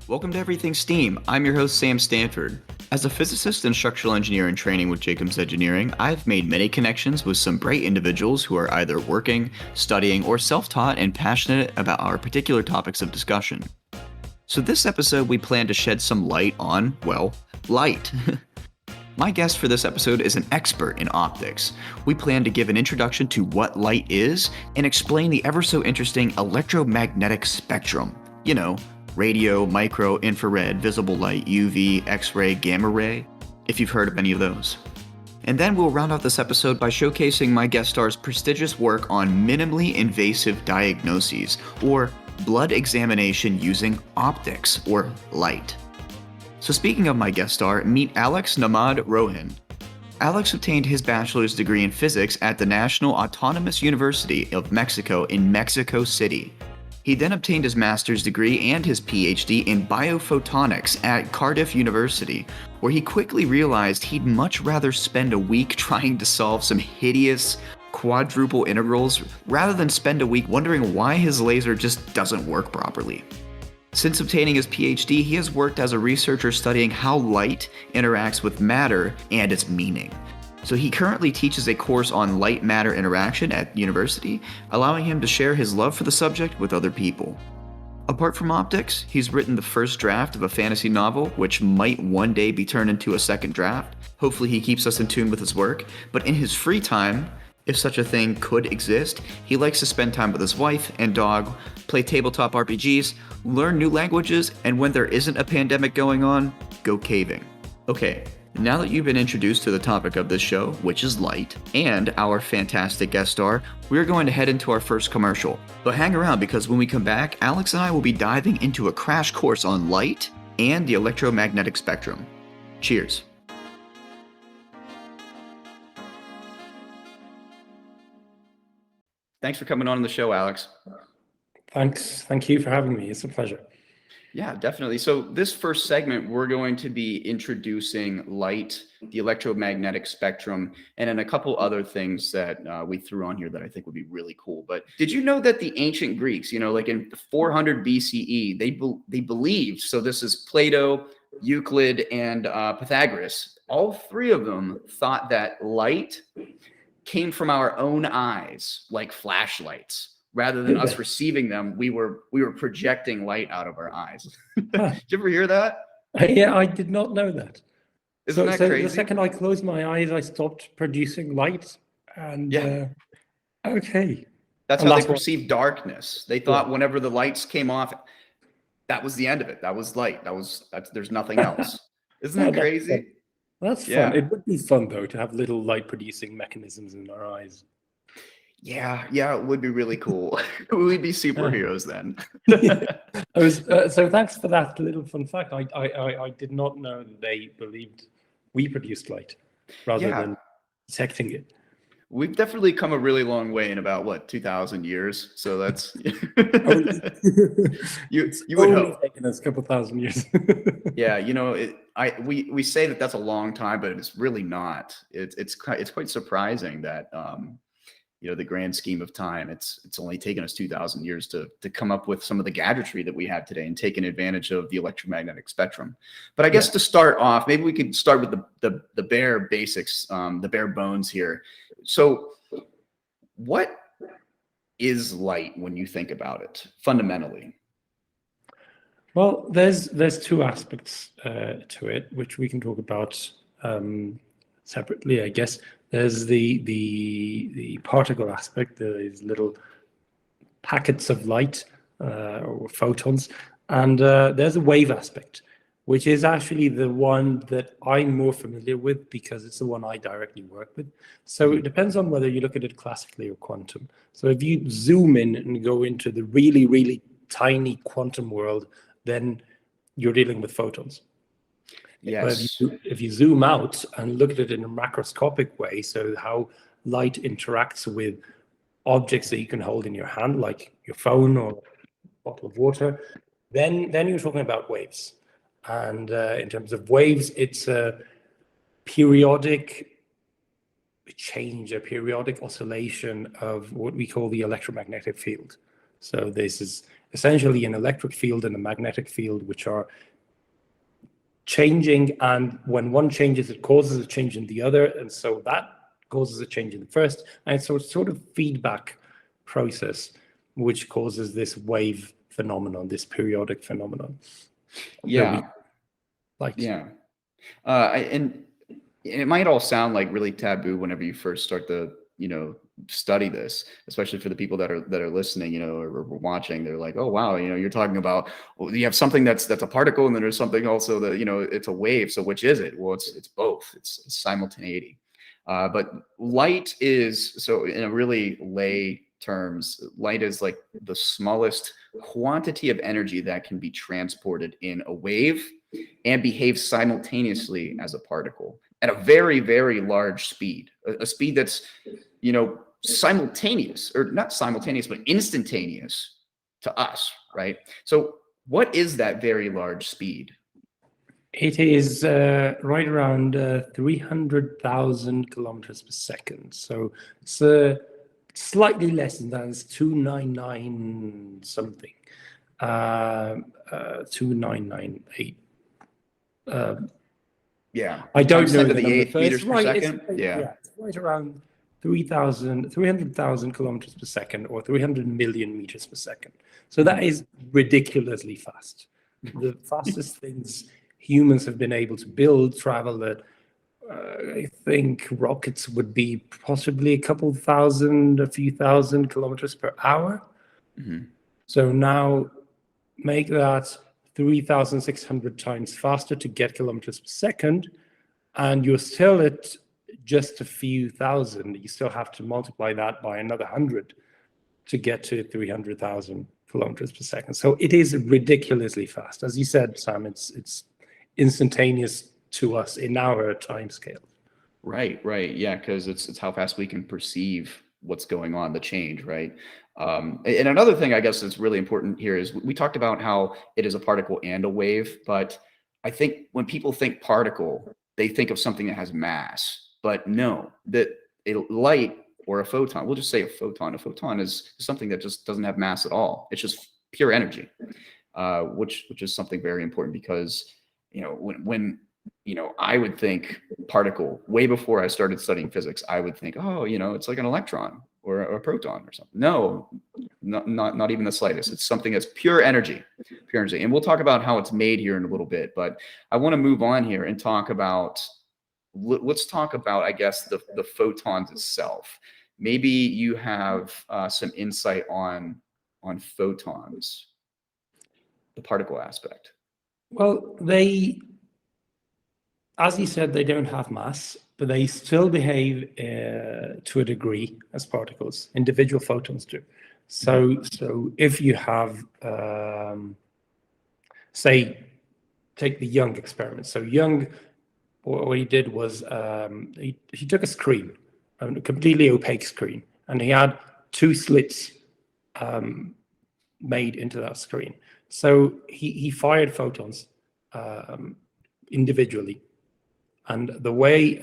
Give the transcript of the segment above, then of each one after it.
Welcome to Everything STEAM. I'm your host, Sam Stanford. As a physicist and structural engineer in training with Jacobs Engineering, I've made many connections with some bright individuals who are either working, studying, or self-taught and passionate about our particular topics of discussion. So this episode, we plan to shed some light on, well, light. My guest for this episode is an expert in optics. We plan to give an introduction to what light is and explain the ever so interesting electromagnetic spectrum. You know, radio, micro, infrared, visible light, UV, X-ray, gamma ray, if you've heard of any of those. And then we'll round out this episode by showcasing my guest star's prestigious work on minimally invasive diagnoses, or blood examination using optics, or light. So speaking of my guest star, meet Alex Nahmad-Rohen. Alex obtained his bachelor's degree in physics at the National Autonomous University of Mexico in Mexico City. He then obtained his master's degree and his PhD in biophotonics at Cardiff University, where he quickly realized he'd much rather spend a week trying to solve some hideous quadruple integrals rather than spend a week wondering why his laser just doesn't work properly. Since obtaining his PhD, he has worked as a researcher studying how light interacts with matter and its meaning. So he currently teaches a course on light-matter interaction at university, allowing him to share his love for the subject with other people. Apart from optics, he's written the first draft of a fantasy novel, which might one day be turned into a second draft. Hopefully he keeps us in tune with his work, but in his free time, if such a thing could exist, he likes to spend time with his wife and dog, play tabletop RPGs, learn new languages, and when there isn't a pandemic going on, go caving. Okay. Now that you've been introduced to the topic of this show, which is light, and our fantastic guest star, we're going to head into our first commercial. But hang around because when we come back, Alex and I will be diving into a crash course on light and the electromagnetic spectrum. Cheers. Thanks for coming on the show, Alex. Thanks. Thank you for having me. It's a pleasure. Yeah, definitely. So this first segment, we're going to be introducing light, the electromagnetic spectrum, and then a couple other things that we threw on here that I think would be really cool. But did you know that the ancient Greeks, like in 400 BCE, they believed, so this is Plato, Euclid, and Pythagoras, all three of them thought that light came from our own eyes, like flashlights. Rather than us receiving them, we were projecting light out of our eyes. Did you ever hear that? Yeah, I did not know that. Isn't that crazy? The second I closed my eyes, I stopped producing light. And okay. That's how they perceived darkness. They thought whenever the lights came off, that was the end of it. That was light. There's nothing else. Isn't that crazy? That's fun. It would be fun though to have little light producing mechanisms in our eyes. Yeah, it would be really cool. We'd be superheroes then. So thanks for that little fun fact. I did not know that they believed we produced light rather than detecting it. We've definitely come a really long way in about 2,000 years. So that's you would hope. Taken us a couple thousand years. Yeah, we say that that's a long time, but it's really not. It's quite surprising that the grand scheme of time, it's only taken us 2,000 years to come up with some of the gadgetry that we have today and taking advantage of the electromagnetic spectrum. But I guess to start off, maybe we could start with the bare basics, the bare bones here. So what is light when you think about it fundamentally? Well, there's two aspects to it, which we can talk about separately, I guess. There's the particle aspect, these little packets of light or photons, and there's a wave aspect, which is actually the one that I'm more familiar with because it's the one I directly work with. So it depends on whether you look at it classically or quantum. So if you zoom in and go into the really, really tiny quantum world, then you're dealing with photons. Yes. But if you zoom out and look at it in a macroscopic way, so how light interacts with objects that you can hold in your hand, like your phone or a bottle of water, then you're talking about waves. And in terms of waves, it's a periodic change, a periodic oscillation of what we call the electromagnetic field. So this is essentially an electric field and a magnetic field which are changing, and when one changes, it causes a change in the other, and so that causes a change in the first, and so it's sort of feedback process which causes this wave phenomenon, this periodic phenomenon. Yeah. Like, Yeah. And it might all sound like really taboo whenever you first start to, study this, especially for the people that are listening, or watching. They're like, oh wow, you're talking about, well, you have something that's a particle, and then there's something also that, it's a wave. So which is it? Well, it's both. It's simultaneity. But light is, so in a really lay terms, light is like the smallest quantity of energy that can be transported in a wave and behave simultaneously as a particle at a very, very large speed, a speed that's, simultaneous, or not simultaneous, but instantaneous to us, right? So what is that very large speed? it is right around 300,000 kilometers per second. So it's slightly less than that. It's 299 something, 2998. Yeah. I don't know 10 to the the number 8th first. meters per Right, second. it's right around 300,000 kilometers per second, or 300 million meters per second. So that is ridiculously fast. The fastest things humans have been able to build travel at, I think rockets would be possibly a few thousand kilometers per hour. Mhm. So now make that 3,600 times faster to get kilometers per second, and you're still at just a few thousand. You still have to multiply that by another 100 to get to 300,000 kilometers per second. So it is ridiculously fast. As you said, Sam, it's instantaneous to us in our time scale. Right. Yeah, because it's how fast we can perceive what's going on, the change, right? And another thing I guess that's really important here is we talked about how it is a particle and a wave, but I think when people think particle, they think of something that has mass. But no, that a light or a photon, we'll just say a photon is something that just doesn't have mass at all. It's just pure energy, which is something very important, because when I would think particle way before I started studying physics. I would think, oh, it's like an electron or a proton or something. No, not even the slightest. It's something that's pure energy. And we'll talk about how it's made here in a little bit. But I want to move on here and talk about, let's talk about, I guess, the photons itself. Maybe you have some insight on photons, the particle aspect. Well, as you said, they don't have mass, but they still behave to a degree as particles. Individual photons do. So if you have, say, take the Young experiment. So Young, what he did was he took a screen, a completely opaque screen, and he had two slits made into that screen. So he fired photons individually. And the way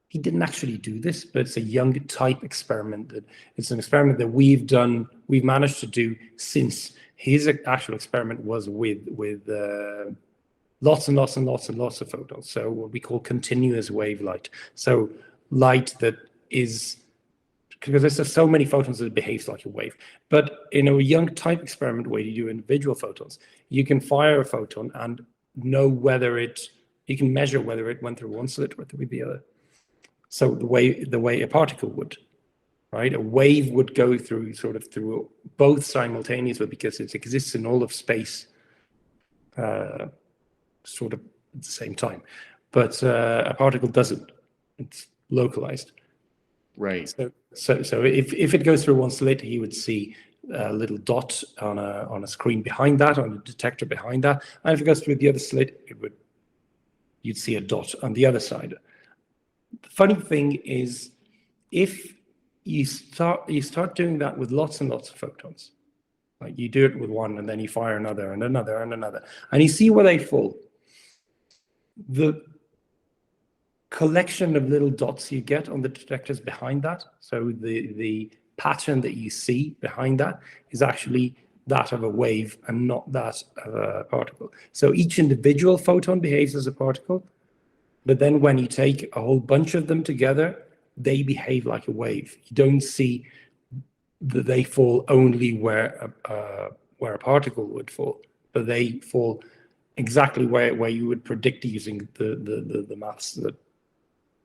he didn't actually do this, but it's a Young type experiment. It's an experiment that we've managed to do since. His actual experiment was with lots and lots and lots and lots of photons. So what we call continuous wave light. So light that is, because there's so many photons that it behaves like a wave. But in a Young type experiment where you do individual photons, you can fire a photon and know you can measure whether it went through one slit or through the other. So the way a particle would, right? A wave would go through both simultaneously, because it exists in all of space sort of at the same time. But a particle doesn't. It's localized. Right. So if it goes through one slit, you would see a little dot on a screen behind that, on a detector behind that. And if it goes through the other slit, you'd see a dot on the other side. The funny thing is, if you start doing that with lots and lots of photons, like you do it with one, and then you fire another and another and another, and you see where they fall, the collection of little dots you get on the detectors behind that, so the pattern that you see behind that is actually that of a wave and not that of a particle. So each individual photon behaves as a particle, but then when you take a whole bunch of them together, they behave like a wave. You don't see that they fall only where a particle would fall, but they fall exactly where you would predict using the maths that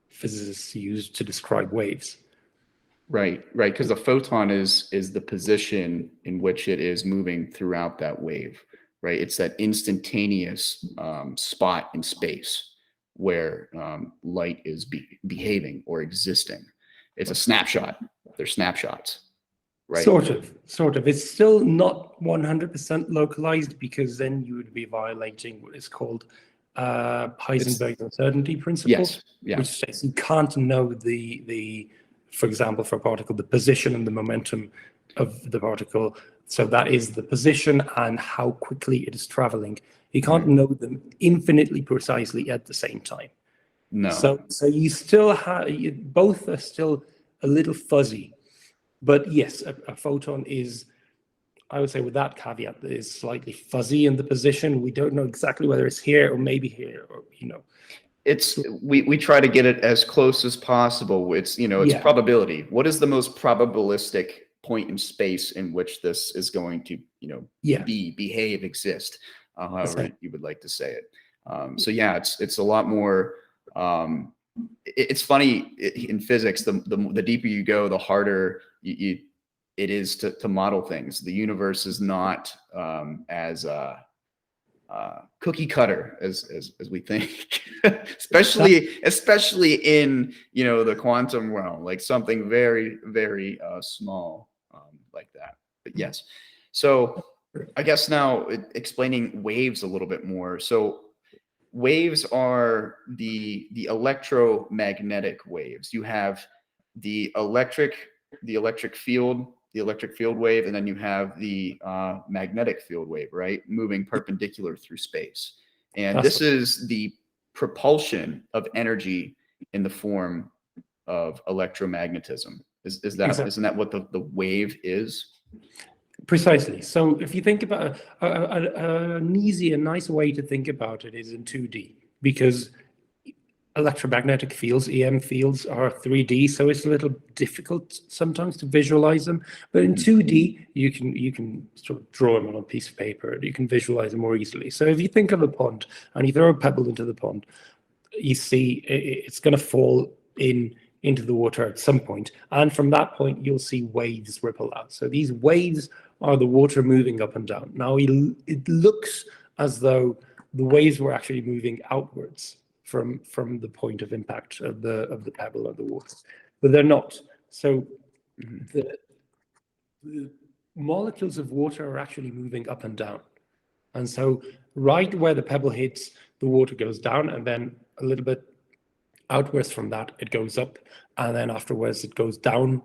physicists use to describe waves. Right, right, because the photon is the position in which it is moving throughout that wave, right? It's that instantaneous spot in space where light is behaving or existing. It's a snapshot. They're snapshots, right? Sort of. It's still not 100% localized, because then you would be violating what is called Heisenberg's uncertainty principle, Yes, yeah. which says you can't know for example, for a particle, the position and the momentum of the particle. So that is the position and how quickly it is traveling. You can't know them infinitely precisely at the same time. No. So you still have, both are still a little fuzzy. But yes, a photon is, I would say with that caveat, is slightly fuzzy in the position. We don't know exactly whether it's here or maybe here, or, It's we try to get it as close as possible. It's it's probability. What is the most probabilistic point in space in which this is going to behave, exist, however you would like to say it. So yeah, it's a lot more. It's funny in physics. The deeper you go, the harder it is to model things. The universe is not as cookie cutter as we think, especially in the quantum realm, like something very, very small like that. But yes, so I guess now explaining waves a little bit more. So waves are the electromagnetic waves. You have the electric field wave, and then you have the magnetic field wave, right? Moving perpendicular through space. And this is the propulsion of energy in the form of electromagnetism. Isn't that what the wave is? Precisely. So if you think about an easy and nice way to think about it is in 2D, because electromagnetic fields, EM fields, are 3D, so it's a little difficult sometimes to visualize them. But in 2D, you can sort of draw them on a piece of paper. You can visualize them more easily. So if you think of a pond and you throw a pebble into the pond, you see it's going to fall into the water at some point, and from that point you'll see waves ripple out. So these waves are the water moving up and down. Now it looks as though the waves were actually moving outwards from the point of impact of the pebble or the water, but they're not. So the molecules of water are actually moving up and down, and so right where the pebble hits, the water goes down, and then a little bit outwards from that it goes up, and then afterwards it goes down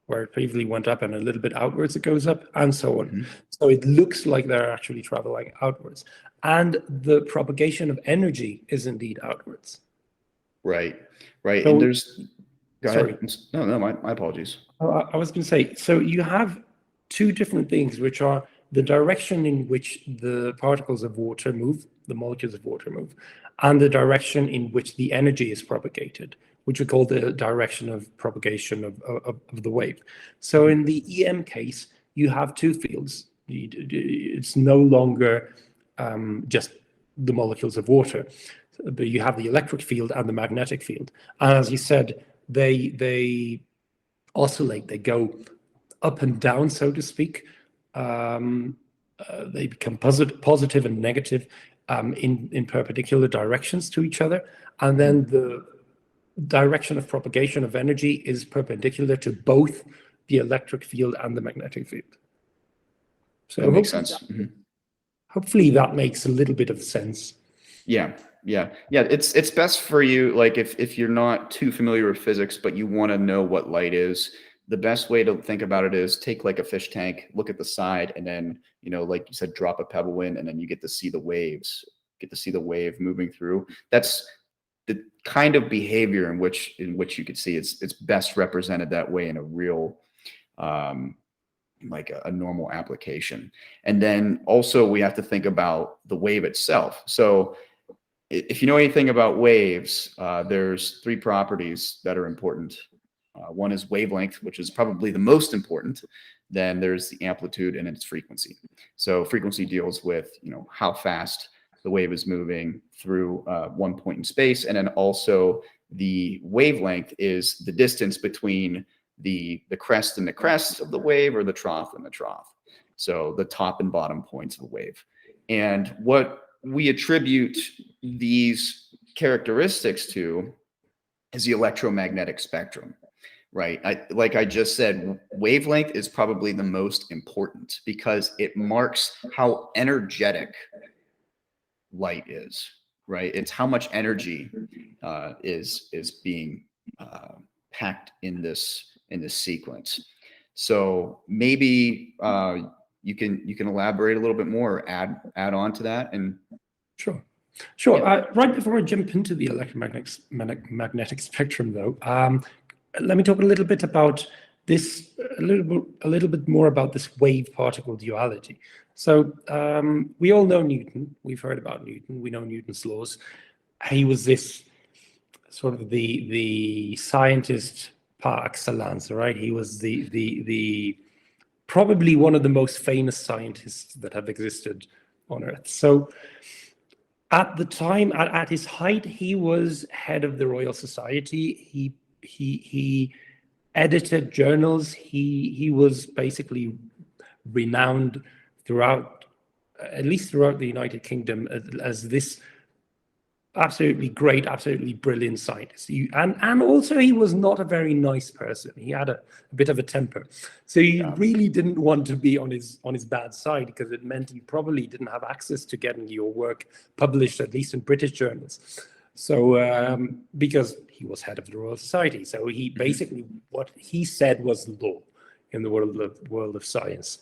where it previously went up, and a little bit outwards it goes up, and so on. So it looks like they're actually traveling outwards, and the propagation of energy is indeed outwards. Right. So, and there's no, my apologies. I was going to say, so you have two different things, which are the direction in which the particles of water move, the molecules of water move, and the direction in which the energy is propagated, which we call the direction of propagation of the wave. So in the EM case, you have two fields. It's no longer just the molecules of water, but you have the electric field and the magnetic field. And as you said, they oscillate, they go up and down, so to speak. They become positive and negative in perpendicular directions to each other. And then the direction of propagation of energy is perpendicular to both the electric field and the magnetic field. So that makes sense. Hopefully that makes a little bit of sense. Yeah. It's best for you, like if you're not too familiar with physics, but you want to know what light is, the best way to think about it is take like a fish tank, look at the side, and then, like you said, drop a pebble in, and then you get to see the waves, the wave moving through. That's the kind of behavior in which you could see it's best represented that way in a real like a normal application. And then also we have to think about the wave itself. So if you know anything about waves, there's three properties that are important. One is wavelength, which is probably the most important. Then there's the amplitude and its frequency. So frequency deals with, how fast the wave is moving through one point in space. And then also the wavelength is the distance between the crest and the crest of the wave, or the trough and the trough. So the top and bottom points of the wave. And what we attribute these characteristics to is the electromagnetic spectrum, right? Like I just said, wavelength is probably the most important because it marks how energetic light is, right? It's how much energy is being packed in this sequence. So maybe you can elaborate a little bit more, add on to that. And Sure. Right before I jump into the electromagnetic spectrum, though, let me talk a little bit about this, a little bit more about this wave-particle duality. So we all know Newton. We've heard about Newton. We know Newton's laws. He was this sort of the scientist par excellence, right? He was the probably one of the most famous scientists that have existed on Earth. So at the time, at his height, he was head of the Royal Society. He edited journals. He was basically renowned throughout, at least throughout the United Kingdom, as this absolutely great, absolutely brilliant scientist. And also he was not a very nice person. He had a bit of a temper. So he really didn't want to be on his bad side, because it meant he probably didn't have access to getting your work published, at least in British journals. So because he was head of the Royal Society. So he basically, what he said was law in the world of science.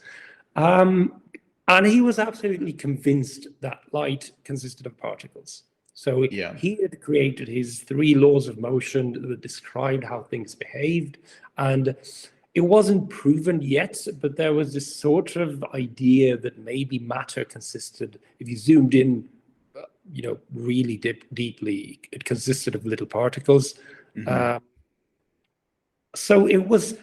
And he was absolutely convinced that light consisted of particles. So he had created his 3 laws of motion that described how things behaved. And it wasn't proven yet, but there was this sort of idea that maybe matter consisted, if you zoomed in, really deeply, it consisted of little particles. So it was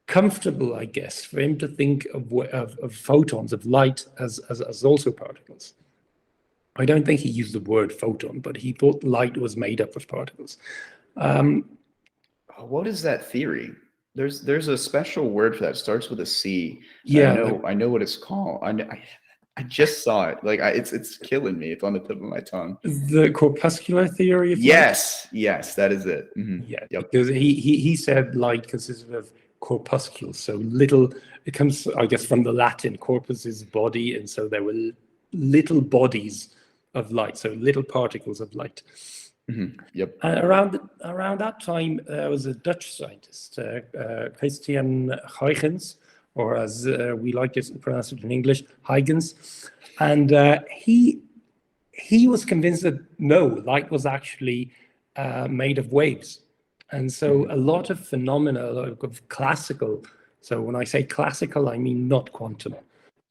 comfortable, I guess, for him to think of photons, of light, as also particles. I don't think he used the word photon, but he thought light was made up of particles. What is that theory? There's a special word for that. It starts with a C. Yeah, I know what it's called. I just saw it. Like it's killing me. It's on the tip of my tongue. The corpuscular theory of light? Yes, that is it. Yeah, because he said light consisted of corpuscles, so little. It comes, I guess, from the Latin. Corpus is body, and so there were little bodies of light, so little particles of light. Around that time, there was a Dutch scientist, Christian Huygens, or as we like to pronounce it in English, Huygens, and he was convinced that no, light was actually made of waves, and so a lot of phenomena of classical. So when I say classical, I mean not quantum.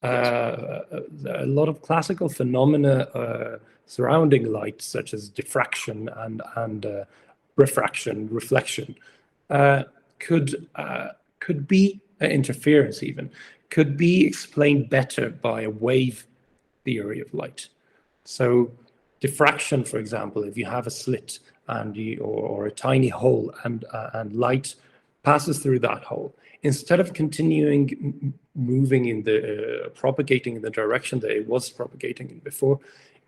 A lot of classical phenomena surrounding light, such as diffraction and refraction, reflection, could be interference, even could be explained better by a wave theory of light. So diffraction, for example, if you have a slit or a tiny hole and light passes through that hole, instead of continuing moving in propagating in the direction that it was propagating in before,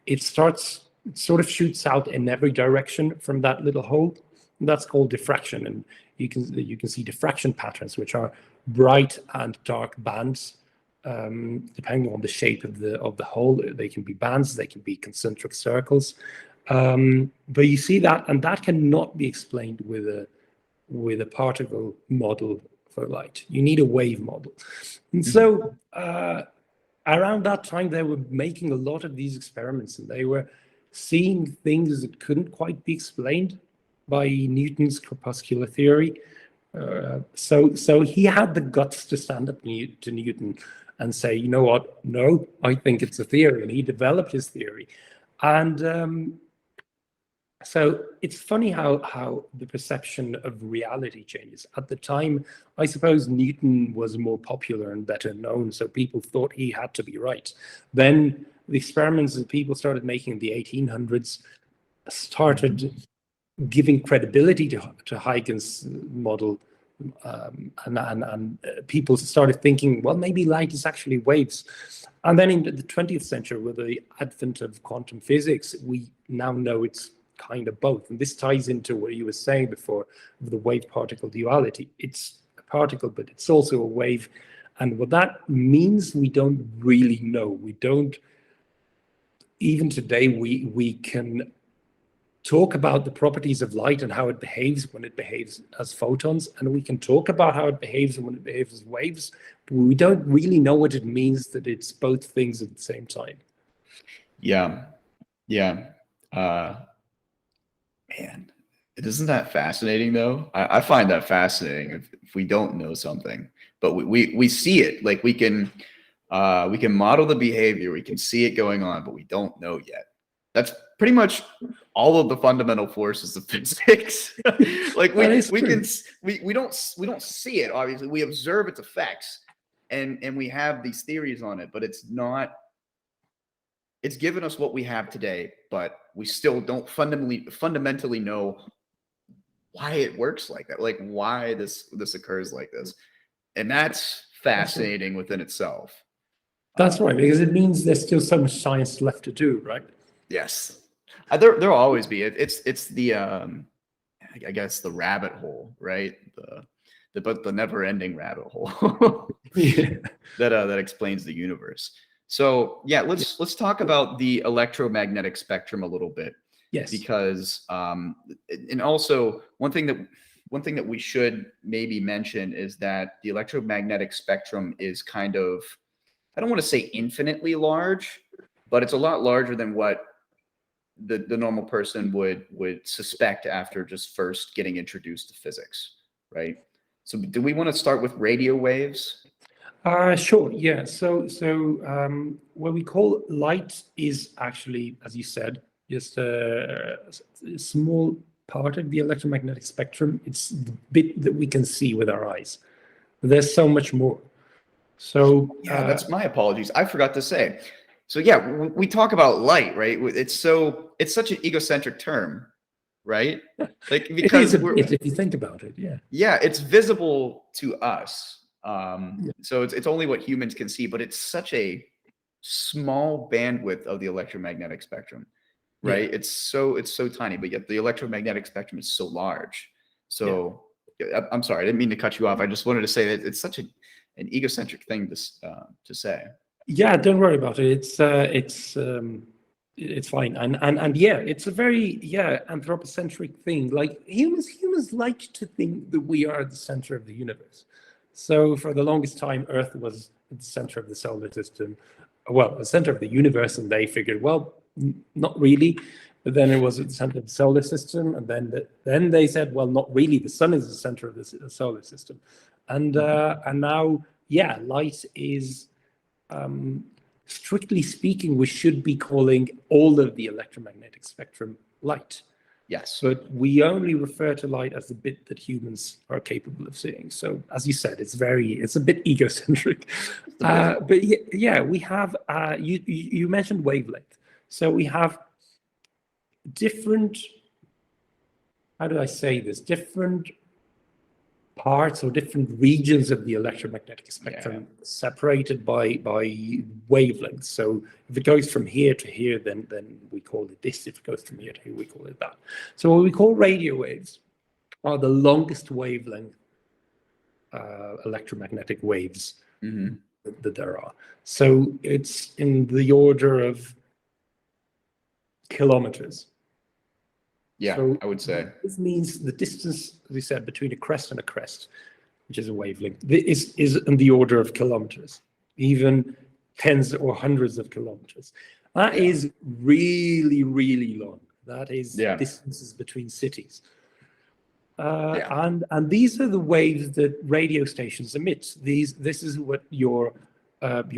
it sort of shoots out in every direction from that little hole. And that's called diffraction. And you can see diffraction patterns, which are bright and dark bands, depending on the shape of the hole. They can be bands, they can be concentric circles. But you see that, and that cannot be explained with a particle model for light. You need a wave model. And so around that time, they were making a lot of these experiments, and they were seeing things that couldn't quite be explained by Newton's corpuscular theory. So he had the guts to stand up to Newton and say, you know what? No, I think it's a theory, and he developed his theory. And so it's funny how the perception of reality changes. At the time, I suppose Newton was more popular and better known, so people thought he had to be right. Then the experiments that people started making in the 1800s started giving credibility to Huygens' model, and people started thinking, well, maybe light is actually waves. And then in the 20th century, with the advent of quantum physics, we now know it's kind of both. And this ties into what you were saying before, the wave-particle duality. It's a particle, but it's also a wave. And what that means, we don't really know. We don't, even today, we can talk about the properties of light and how it behaves when it behaves as photons, and we can talk about how it behaves when it behaves as waves, but we don't really know what it means that it's both things at the same time. Yeah. Man, isn't that fascinating though? I find that fascinating if we don't know something, but we see it. Like we can model the behavior, we can see it going on, but we don't know yet. That's pretty much all of the fundamental forces of physics. Like we don't see it, obviously. We observe its effects and we have these theories on it, but it's given us what we have today, but we still don't fundamentally know why it works like that, like why this occurs like this. And that's fascinating within itself. That's right, because it means there's still so much science left to do, right? Yes. There'll always be. It's the I guess the rabbit hole, right? The never-ending rabbit hole Yeah. that explains the universe. So yeah, let's talk about the electromagnetic spectrum a little bit. Yes. Because and also one thing that we should maybe mention is that the electromagnetic spectrum is kind of, I don't want to say infinitely large, but it's a lot larger than what the normal person would suspect after just first getting introduced to physics, right? So do we want to start with radio waves? Sure. Yeah. So what we call light is actually, as you said, just a small part of the electromagnetic spectrum. It's the bit that we can see with our eyes. There's so much more. So yeah, that's my apologies. I forgot to say. So yeah, we talk about light, right? It's such an egocentric term, right? Like because if you think about it, yeah. Yeah, it's visible to us. So it's only what humans can see, but it's such a small bandwidth of the electromagnetic spectrum, right? Yeah. It's so tiny, but yet the electromagnetic spectrum is so large. So I'm sorry, I didn't mean to cut you off. I just wanted to say that it's such an egocentric thing to say. Yeah, don't worry about it. It's fine, and yeah, it's a very anthropocentric thing. Like humans like to think that we are the center of the universe. So for the longest time, Earth was at the center of the solar system, well, the center of the universe, and they figured, well, not really. But then it was at the center of the solar system, and then they said, well, not really. The sun is the center of the solar system, and now, yeah, light is. Strictly speaking, we should be calling all of the electromagnetic spectrum light. Yes. But we only refer to light as the bit that humans are capable of seeing. So, as you said, it's a bit egocentric. But yeah, we have, you mentioned wavelength. So we have different, how do I say this? Different parts or different regions of the electromagnetic spectrum separated by wavelengths. So if it goes from here to here, then we call it this. If it goes from here to here, we call it that. So what we call radio waves are the longest wavelength electromagnetic waves that there are. So it's in the order of kilometers. Yeah, so I would say. This means the distance, as we said, between a crest and a crest, which is a wavelength, is in the order of kilometers, even tens or hundreds of kilometers. That is really, really long. That is distances between cities. And these are the waves that radio stations emit. This is what your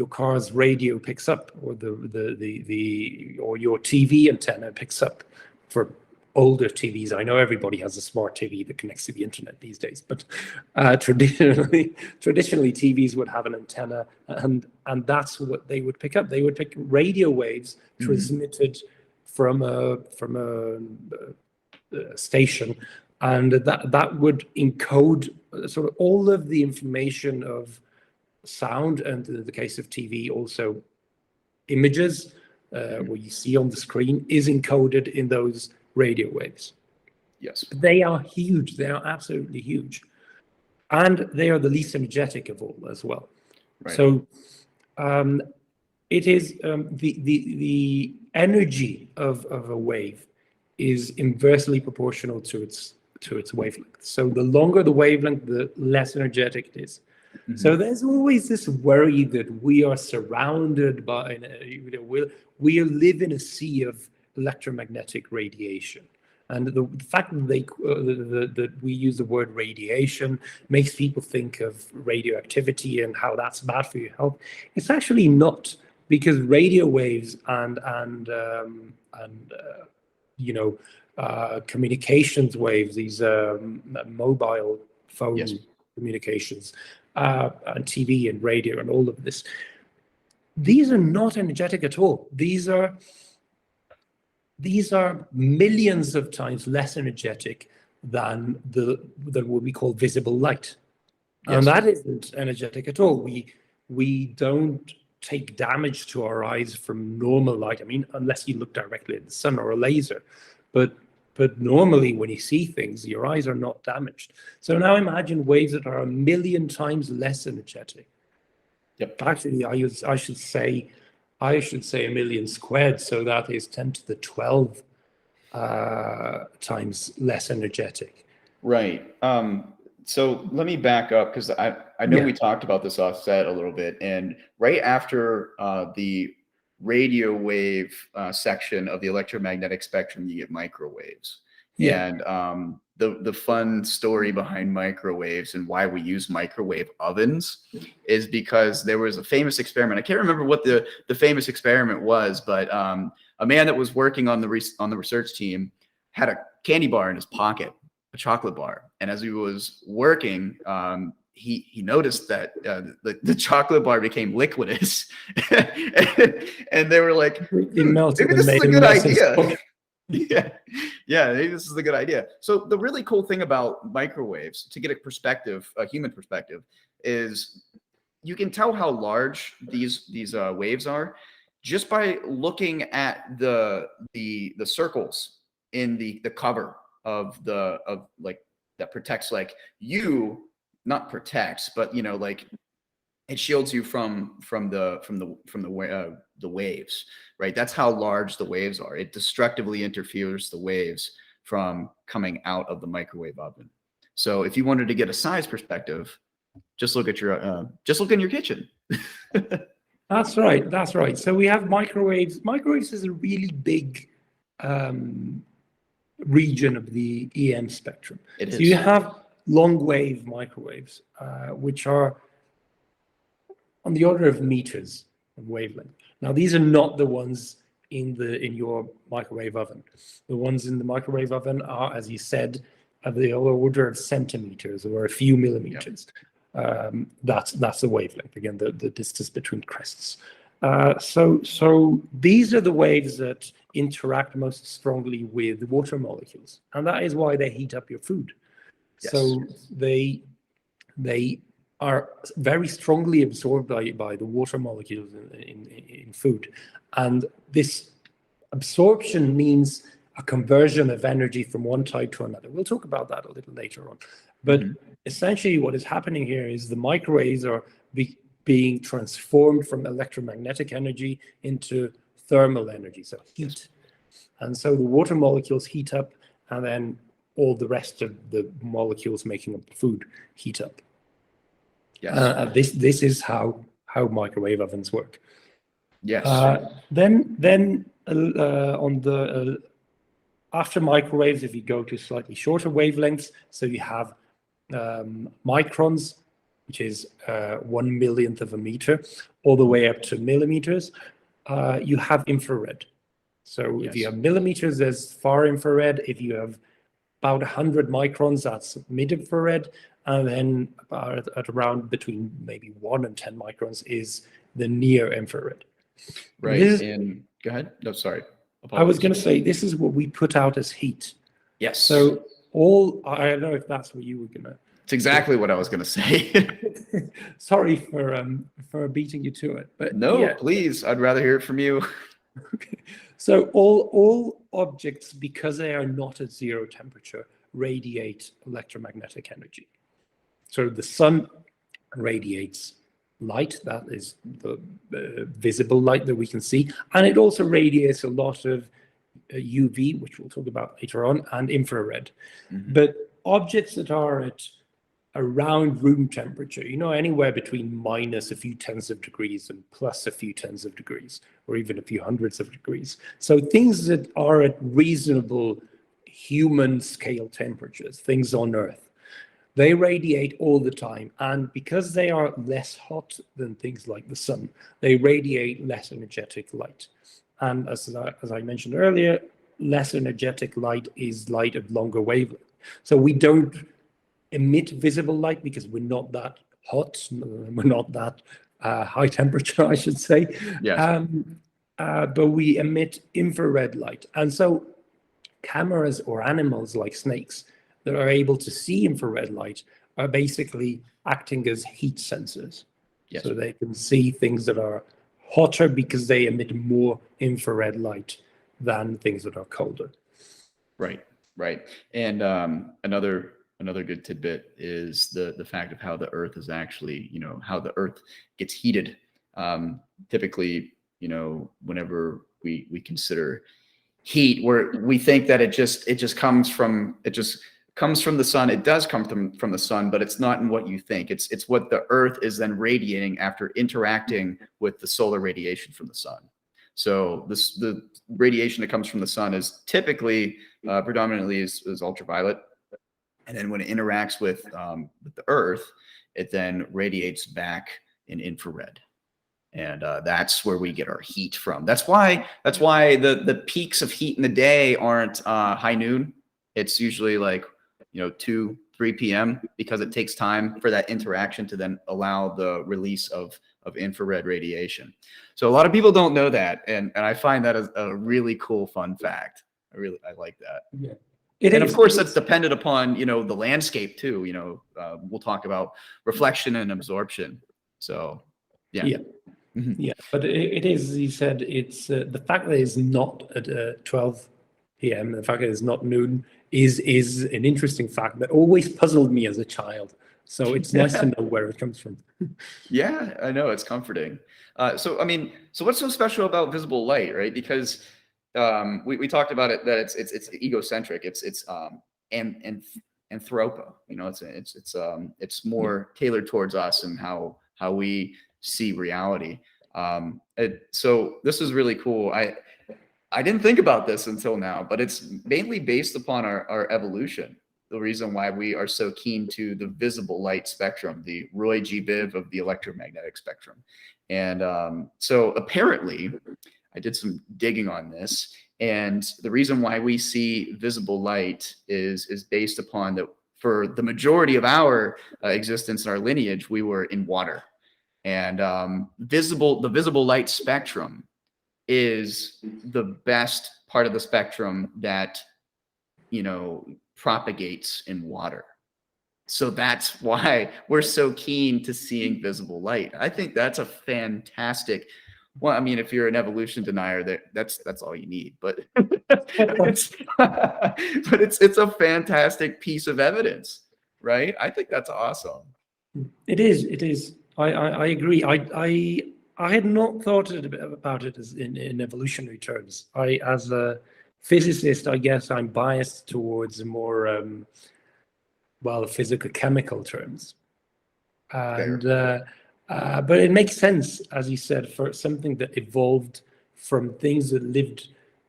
car's radio picks up, or or your TV antenna picks up. For older TVs, I know everybody has a smart TV that connects to the internet these days, but traditionally TVs would have an antenna, and that's what they would pick up. They would pick radio waves transmitted from a station, and that would encode sort of all of the information of sound, and in the case of TV, also images, what you see on the screen is encoded in those radio waves. Yes. They are huge. They are absolutely huge. And they are the least energetic of all as well. Right. So it is the energy of a wave is inversely proportional to its wavelength. So the longer the wavelength, the less energetic it is. So there's always this worry that we are surrounded by, we live in a sea of electromagnetic radiation. And the fact that that we use the word radiation makes people think of radioactivity and how that's bad for your health. It's actually not, because radio waves and communications waves, these mobile phone communications, and TV and radio and all of this, these are not energetic at all. These are millions of times less energetic than what we call visible light. Yes. And that isn't energetic at all. We don't take damage to our eyes from normal light. I mean, unless you look directly at the sun or a laser. But normally when you see things, your eyes are not damaged. So now imagine waves that are 1 million times less energetic. Yep. Actually, I should say 1 million squared, so that is 10 to the 12 times less energetic. Right. So let me back up, because I know we talked about this offset a little bit, and right after the radio wave section of the electromagnetic spectrum, you get microwaves. Yeah. And the fun story behind microwaves and why we use microwave ovens is because there was a famous experiment. I can't remember what the famous experiment was, but a man that was working on the research team had a candy bar in his pocket, a chocolate bar, and as he was working, he noticed that the chocolate bar became liquidous, and they were like, maybe this is a good idea. Yeah, maybe this is a good idea. So the really cool thing about microwaves, to get a human perspective, is you can tell how large these waves are just by looking at the circles in the cover of that protects, like, you. Not protects, but like it shields you from the waves, right? That's how large the waves are. It destructively interferes the waves from coming out of the microwave oven. So if you wanted to get a size perspective, just look at just look in your kitchen. That's right. That's right. So we have microwaves. Microwaves is a really big region of the EM spectrum. It is. So you have long wave microwaves, which are on the order of meters of wavelength. Now, these are not the ones in your microwave oven. The ones in the microwave oven are, as you said, of the order of centimeters or a few millimeters. Yep. That's the wavelength. Again, the distance between crests. So these are the waves that interact most strongly with water molecules, and that is why they heat up your food. Yes. So they are very strongly absorbed by the water molecules in food. And this absorption means a conversion of energy from one type to another. We'll talk about that a little later on. But essentially what is happening here is the microwaves are being transformed from electromagnetic energy into thermal energy, so heat. And so the water molecules heat up, and then all the rest of the molecules making up the food heat up. Yes. This is how microwave ovens work. Yes. Then on the after microwaves, if you go to slightly shorter wavelengths, so you have microns, which is 1/1,000,000th of a meter, all the way up to millimeters, you have infrared. So if you have millimeters, there's far infrared. If you have about 100 microns, that's mid-infrared. And then about at around between maybe 1 and 10 microns is the near infrared. Right. And go ahead. No, sorry. I was going to say, this is what we put out as heat. Yes. So I don't know if that's what you were going to. It's exactly what I was going to say. Sorry for beating you to it. But no, yeah. Please. I'd rather hear it from you. Okay. So all objects, because they are not at zero temperature, radiate electromagnetic energy. So the sun radiates light, that is the visible light that we can see, and it also radiates a lot of UV, which we'll talk about later on, and infrared. Mm-hmm. But objects that are at around room temperature, anywhere between minus a few tens of degrees and plus a few tens of degrees, or even a few hundreds of degrees. So things that are at reasonable human scale temperatures, things on Earth, they radiate all the time. And because they are less hot than things like the sun, they radiate less energetic light. And as I mentioned earlier, less energetic light is light of longer wavelength. So we don't emit visible light because we're not that hot, we're not that high temperature, I should say. Yes. But we emit infrared light. And so cameras or animals like snakes that are able to see infrared light are basically acting as heat sensors. Yes. So they can see things that are hotter because they emit more infrared light than things that are colder. Right. And another good tidbit is the fact of how the Earth is actually, how the Earth gets heated. Typically, whenever we consider heat, where we think that it just comes from the sun. It does come from the sun, but it's not in what you think. It's what the Earth is then radiating after interacting with the solar radiation from the sun. So the radiation that comes from the sun is typically predominantly is ultraviolet. And then when it interacts with the Earth, it then radiates back in infrared. And that's where we get our heat from. That's why the peaks of heat in the day aren't high noon. It's usually like 2-3 p.m. because it takes time for that interaction to then allow the release of infrared radiation. So a lot of people don't know that, and I find that as a really cool fun fact. I like that. Yeah. Of course, that's dependent upon the landscape too. We'll talk about reflection and absorption. So yeah. Mm-hmm. Yeah, but it is, as you said, it's the fact that it's not at 12 p.m., the fact that it's not noon is an interesting fact that always puzzled me as a child. So it's nice to know where it comes from. Yeah, I know, it's comforting. So what's so special about visible light, right? Because we talked about it, that it's egocentric. It's anthropo. It's more tailored towards us and how we see reality. So this is really cool. I didn't think about this until now, but it's mainly based upon our evolution. The reason why we are so keen to the visible light spectrum, the Roy G. Biv of the electromagnetic spectrum. And so apparently I did some digging on this, and the reason why we see visible light is based upon that for the majority of our existence in our lineage, we were in water. And the visible light spectrum is the best part of the spectrum that propagates in water. So that's why we're so keen to seeing visible light. I think that's a fantastic. Well, if you're an evolution denier, that's all you need. But it's a fantastic piece of evidence, right? I think that's awesome. It is. I agree. I had not thought about it as in evolutionary terms. As a physicist, I guess I'm biased towards more physical chemical terms. And but it makes sense, as you said, for something that evolved from things that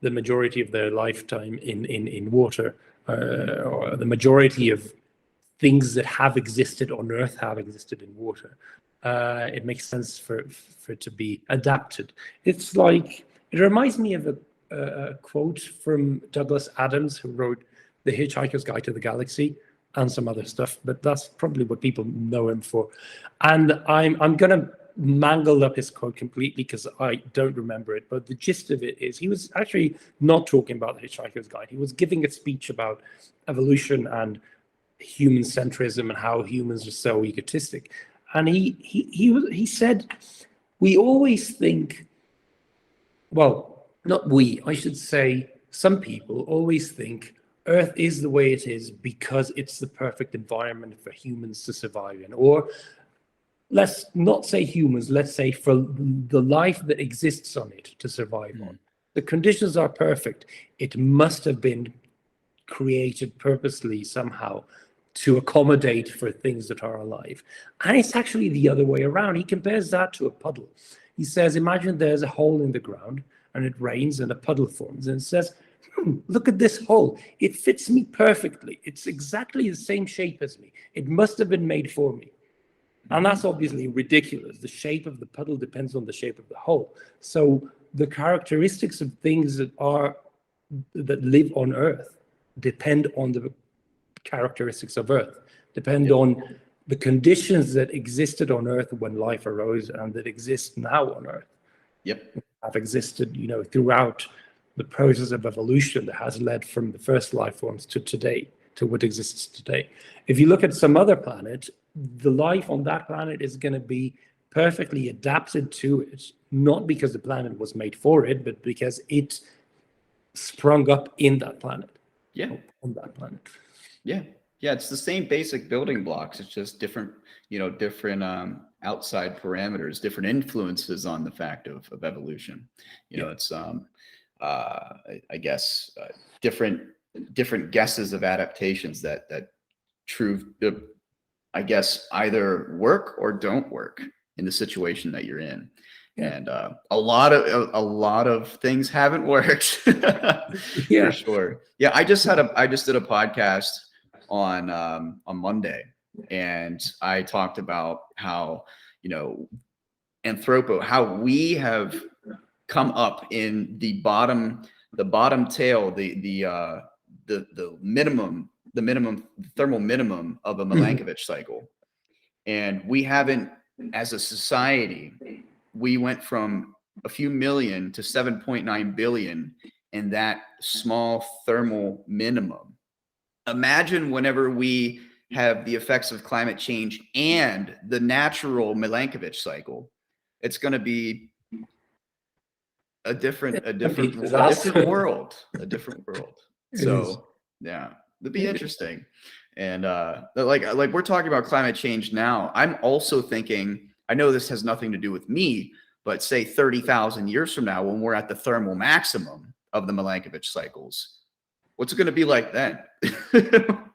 the majority of their lifetime in water, or the majority of things that have existed on Earth have existed in water. It makes sense for it to be adapted. It's like, it reminds me of a quote from Douglas Adams, who wrote The Hitchhiker's Guide to the Galaxy and some other stuff, but that's probably what people know him for. And I'm gonna mangle up his quote completely because I don't remember it, but the gist of it is he was actually not talking about The Hitchhiker's Guide. He was giving a speech about evolution and human centrism and how humans are so egotistic. And he said, we always think, well, not we, I should say, some people always think Earth is the way it is because it's the perfect environment for humans to survive in. Or let's not say humans, let's say for the life that exists on it to survive on. The conditions are perfect. It must have been created purposely somehow to accommodate for things that are alive. And it's actually the other way around. He compares that to a puddle. He says, imagine there's a hole in the ground and it rains and a puddle forms, and it says, look at this hole. It fits me perfectly. It's exactly the same shape as me. It must have been made for me. And that's obviously ridiculous. The shape of the puddle depends on the shape of the hole. So the characteristics of things that live on Earth depend on the characteristics of Earth, depend on the conditions that existed on Earth when life arose and that exist now on Earth. Have existed, throughout the process of evolution that has led from the first life forms to today, to what exists today. If you look at some other planet, the life on that planet is going to be perfectly adapted to it, not because the planet was made for it, but because it sprung up in that planet. On that planet. Yeah, it's the same basic building blocks. It's just different, different outside parameters, different influences on the fact of evolution. It's I guess different guesses of adaptations that I guess either work or don't work in the situation that you're in. And a lot of things haven't worked for sure. Yeah, I just did a podcast on Monday, and I talked about how how we have come up in the bottom tail, the thermal minimum of a Milankovitch cycle, and we haven't, as a society, we went from a few million to 7.9 billion in that small thermal minimum. Imagine whenever we have the effects of climate change and the natural Milankovitch cycle, it's going to be a different world. So yeah, it'd be interesting. And like we're talking about climate change now. I'm also thinking, I know this has nothing to do with me, but say 30,000 years from now, when we're at the thermal maximum of the Milankovitch cycles, what's it going to be like then?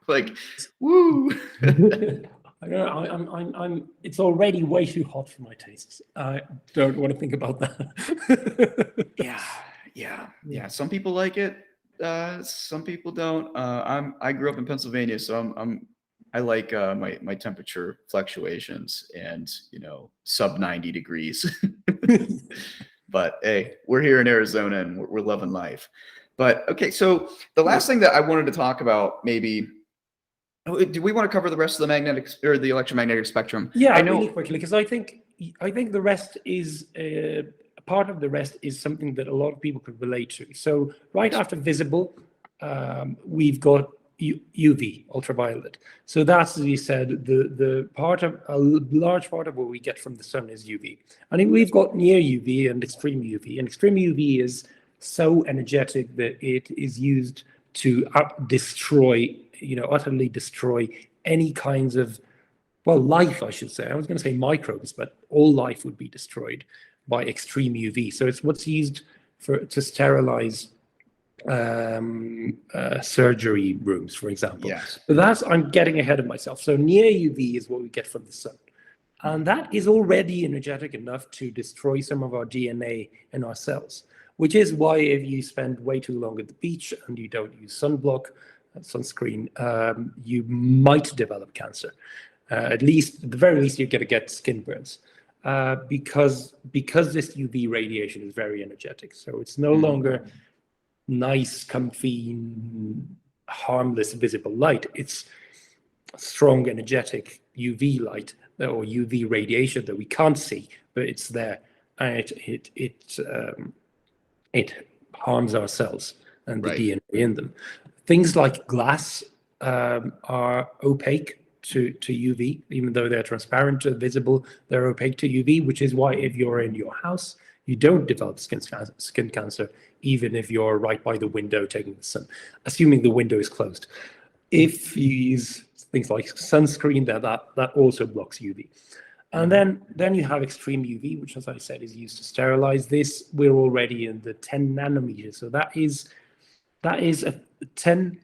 Like, woo. I know, it's already way too hot for my tastes. I don't want to think about that. Yeah. Some people like it. Some people don't. I grew up in Pennsylvania, so I like my temperature fluctuations and sub 90 degrees. But hey, we're here in Arizona and we're loving life. But okay, so the last thing that I wanted to talk about, maybe, do we want to cover the rest of the magnetic or the electromagnetic spectrum? Yeah, I know really quickly, because I think the rest is part of the rest is something that a lot of people could relate to. So right after visible, we've got UV, ultraviolet. So that's, as you said, the part of a large part of what we get from the sun is UV. And we've got near UV and extreme UV. And extreme UV is so energetic that it is used to destroy, utterly destroy any kinds of, life, I should say. I was going to say microbes, but all life would be destroyed by extreme UV. So it's what's used to sterilize surgery rooms, for example. Yes. So I'm getting ahead of myself. So near UV is what we get from the sun. And that is already energetic enough to destroy some of our DNA in our cells, which is why if you spend way too long at the beach and you don't use sunscreen, you might develop cancer. At the very least, you're going to get skin burns. Because this UV radiation is very energetic. So it's no longer nice, comfy, harmless, visible light. It's strong, energetic UV light or UV radiation that we can't see, but it's there, and it harms our cells and the DNA in them. Things like glass are opaque to UV, even though they're transparent or visible, they're opaque to UV, which is why if you're in your house, you don't develop skin cancer, even if you're right by the window taking the sun, assuming the window is closed. If you use things like sunscreen, that also blocks UV. And then you have extreme UV, which, as I said, is used to sterilize this. We're already in the 10 nanometers. So that is 10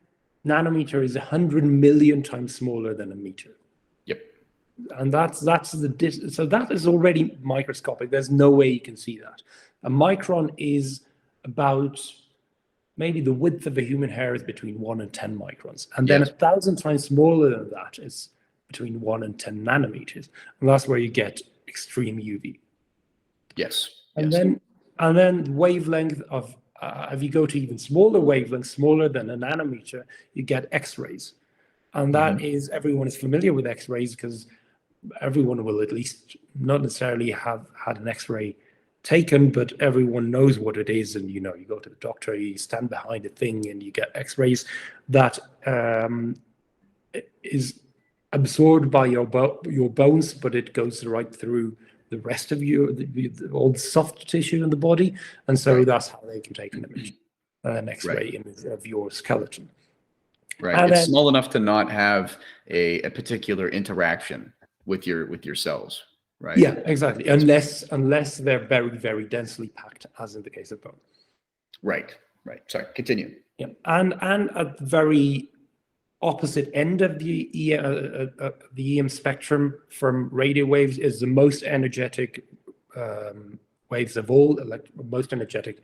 nanometer is 100 million times smaller than a meter. Yep. And that's so that is already microscopic. There's no way you can see that. A micron is about maybe the width of a human hair is between 1 and 10 microns. And then 1,000 times smaller than that is between 1 and 10 nanometers. And that's where you get extreme UV. Yes. And then wavelength of, if you go to even smaller wavelengths, smaller than a nanometer, you get X-rays. And that is, everyone is familiar with X-rays because everyone will at least not necessarily have had an X-ray taken, but everyone knows what it is. And, you go to the doctor, you stand behind a thing and you get X-rays that is absorbed by your bones, but it goes right through the rest of all the soft tissue in the body. And so that's how they can take an image, an X-ray image of your skeleton. Right. And it's small enough to not have a particular interaction with your cells. Right. Yeah, exactly. Unless they're very, very densely packed, as in the case of bone. Right. Sorry, continue. Yeah. And at the very opposite end of the EM spectrum from radio waves is the most energetic waves of all, most energetic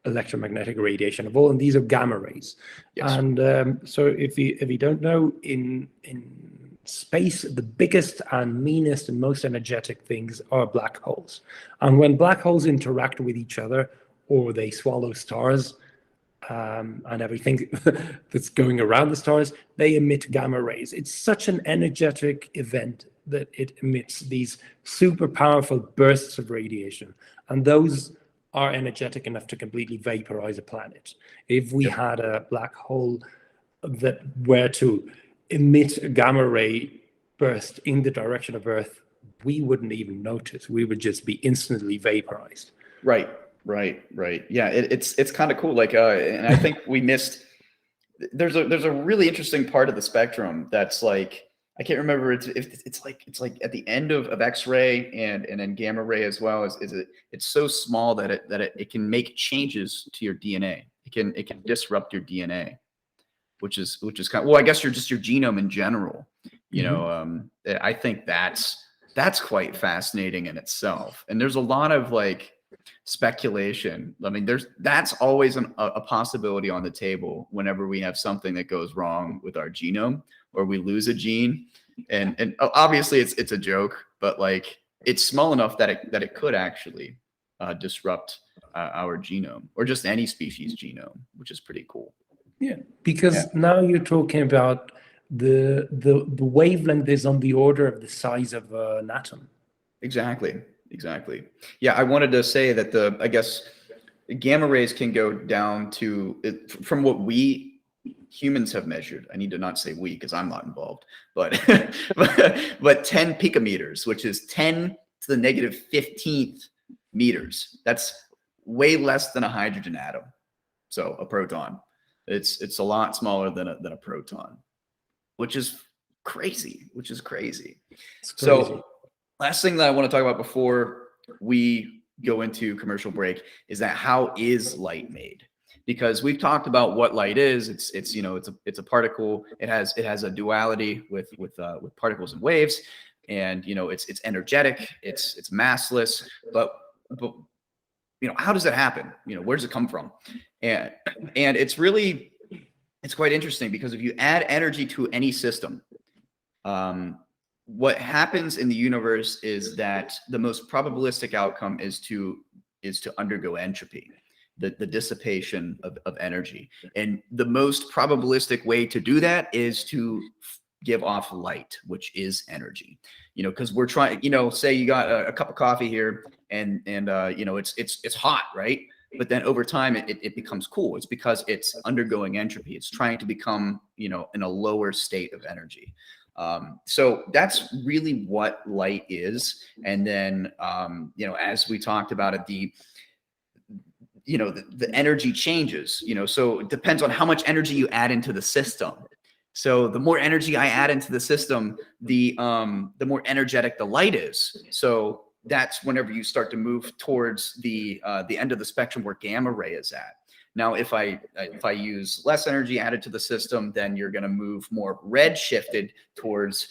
electromagnetic radiation of all, and these are gamma rays. Yes. And so if you don't know, in space, the biggest and meanest and most energetic things are black holes. And when black holes interact with each other, or they swallow stars and everything that's going around the stars, they emit gamma rays. It's such an energetic event that it emits these super powerful bursts of radiation. And those are energetic enough to completely vaporize a planet. If we had a black hole that were to emit a gamma ray burst in the direction of Earth, we wouldn't even notice. We would just be instantly vaporized. Right. Yeah, it's kind of cool. And I think we missed. There's a really interesting part of the spectrum that's like, I can't remember. It's like at the end of X-ray and then gamma ray as well. It's so small that it can make changes to your DNA. It can disrupt your DNA. Which is kind of, well, I guess your genome in general, I think that's quite fascinating in itself. And there's a lot of speculation. I mean, that's always a possibility on the table whenever we have something that goes wrong with our genome or we lose a gene. And obviously it's a joke, but it's small enough that it could actually disrupt our genome or just any species genome, which is pretty cool. Yeah, because now you're talking about the wavelength is on the order of the size of an atom. Exactly. Yeah, I wanted to say that I guess gamma rays can go down to, from what we humans have measured. I need to not say we because I'm not involved, but 10 picometers, which is 10 to the negative 15th meters. That's way less than a hydrogen atom. So a proton. It's a lot smaller than a proton, which is crazy. So last thing that I want to talk about before we go into commercial break is that how is light made? Because we've talked about what light is. It's a particle. It has a duality with particles and waves. and it's energetic, it's massless, but how does that happen? Where does it come from? And it's quite interesting, because if you add energy to any system, what happens in the universe is that the most probabilistic outcome is to undergo entropy, the dissipation of energy. And the most probabilistic way to do that is to give off light, which is energy. Because we're trying, say you got a cup of coffee here, and it's hot, right? But then over time it becomes cool. It's because it's undergoing entropy. It's trying to become, in a lower state of energy. So that's really what light is. And then, as we talked about it, the energy changes, so it depends on how much energy you add into the system. So the more energy I add into the system, the more energetic the light is. So that's whenever you start to move towards the end of the spectrum where gamma ray is at. Now, if I use less energy added to the system, then you're going to move more red shifted towards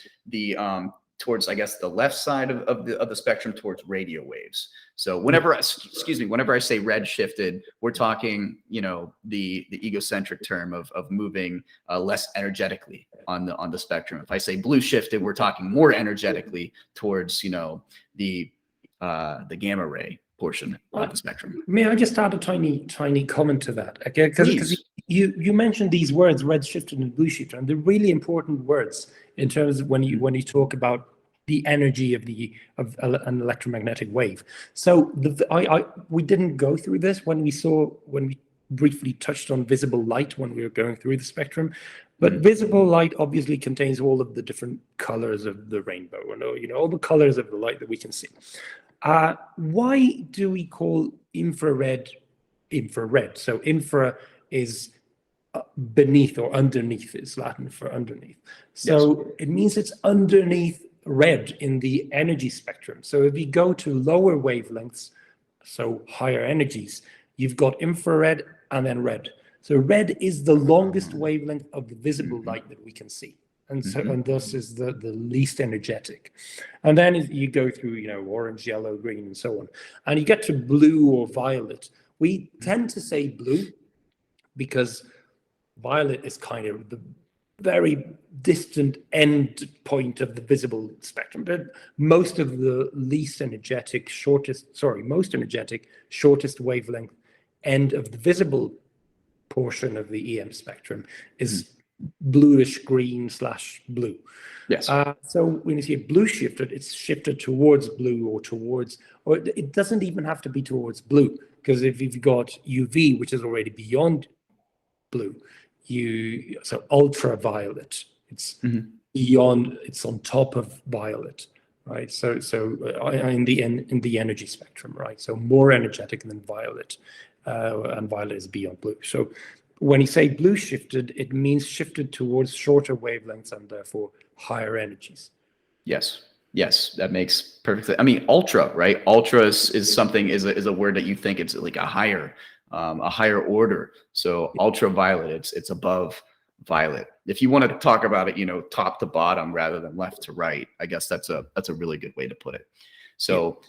I guess the left side of the spectrum, towards radio waves. So whenever I say red shifted, we're talking, the egocentric term of moving less energetically on the spectrum. If I say blue shifted, we're talking more energetically towards, the gamma ray portion of the spectrum. May I just add a tiny comment to that? Okay, because you mentioned these words, red shifted and blue shifted, and they're really important words in terms of when you talk about the energy of an electromagnetic wave. So we didn't go through this when we briefly touched on visible light when we were going through the spectrum, but visible light obviously contains all of the different colors of the rainbow, and all the colors of the light that we can see. Why do we call infrared? So infra is beneath, or underneath is Latin for underneath. So yes, it means it's underneath red in the energy spectrum. So if you go to lower wavelengths, so higher energies, you've got infrared and then red. So red is the longest wavelength of the visible light that we can see. And so, and thus is the least energetic. And then you go through, orange, yellow, green, and so on. And you get to blue or violet. We tend to say blue because violet is kind of the very distant end point of the visible spectrum. But most energetic, shortest wavelength end of the visible portion of the EM spectrum is bluish green / blue. Yes. So when you see blue shifted, it's shifted towards blue, or it doesn't even have to be towards blue, because if you've got UV, which is already beyond blue, so ultraviolet, it's beyond, it's on top of violet, right? So in the energy spectrum, right? So more energetic than violet, and violet is beyond blue. So when you say blue shifted, it means shifted towards shorter wavelengths and therefore higher energies. Yes, that makes perfect sense. I mean, ultra, right? Ultra is a word that you think it's like a higher order. So ultraviolet, it's above violet. If you want to talk about it, top to bottom rather than left to right, I guess that's a really good way to put it. So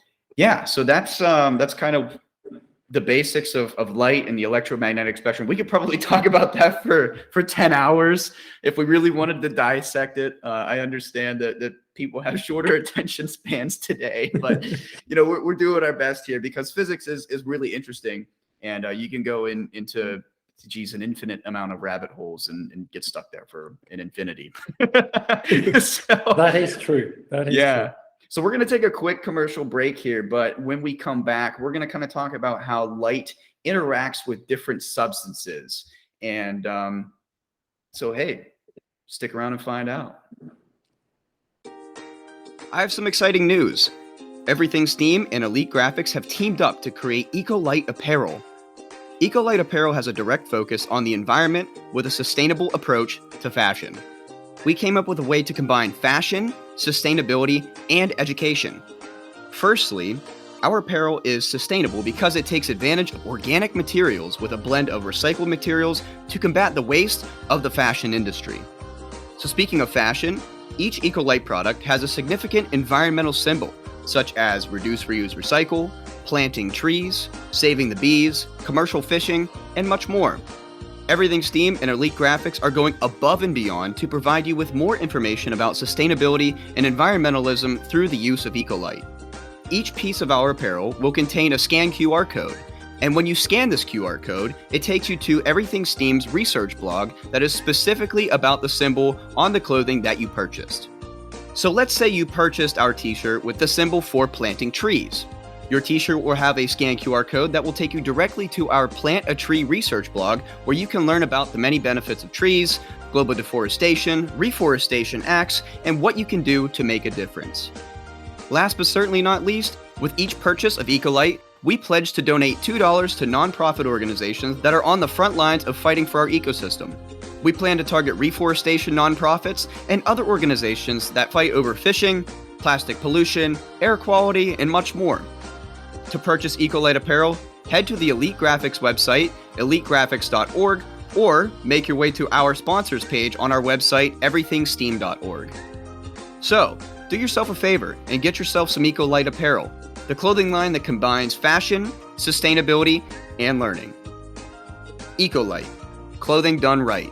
so that's kind of the basics of light and the electromagnetic spectrum. We could probably talk about that for 10 hours if we really wanted to dissect it. I understand that people have shorter attention spans today, but we're doing our best here because physics is really interesting, and you can go into an infinite amount of rabbit holes and get stuck there for an infinity. That is true. True. So we're going to take a quick commercial break here, but when we come back, we're going to kind of talk about how light interacts with different substances. And so, hey, stick around and find out. I have some exciting news. Everything Steam and Elite Graphics have teamed up to create Ecolite Apparel. Ecolite Apparel has a direct focus on the environment with a sustainable approach to fashion. We came up with a way to combine fashion, sustainability, and education. Firstly, our apparel is sustainable because it takes advantage of organic materials with a blend of recycled materials to combat the waste of the fashion industry. So speaking of fashion, Each Ecolite product has a significant environmental symbol, such as reduce, reuse, recycle, planting trees, saving the bees, commercial fishing, and much more. Everything Steam and Elite Graphics are going above and beyond to provide you with more information about sustainability and environmentalism through the use of Ecolite. Each piece of our apparel will contain a scan QR code, and when you scan this QR code, it takes you to Everything Steam's research blog that is specifically about the symbol on the clothing that you purchased. So let's say you purchased our t-shirt with the symbol for planting trees. Your t-shirt will have a scan QR code that will take you directly to our Plant a Tree research blog, where you can learn about the many benefits of trees, global deforestation, reforestation acts, and what you can do to make a difference. Last but certainly not least, with each purchase of Ecolite, we pledge to donate $2 to nonprofit organizations that are on the front lines of fighting for our ecosystem. We plan to target reforestation nonprofits and other organizations that fight over fishing, plastic pollution, air quality, and much more. To purchase Ecolite apparel, head to the Elite Graphics website, elitegraphics.org, or make your way to our sponsors page on our website, everythingsteam.org. So, do yourself a favor and get yourself some Ecolite apparel, the clothing line that combines fashion, sustainability, and learning. Ecolite, clothing done right.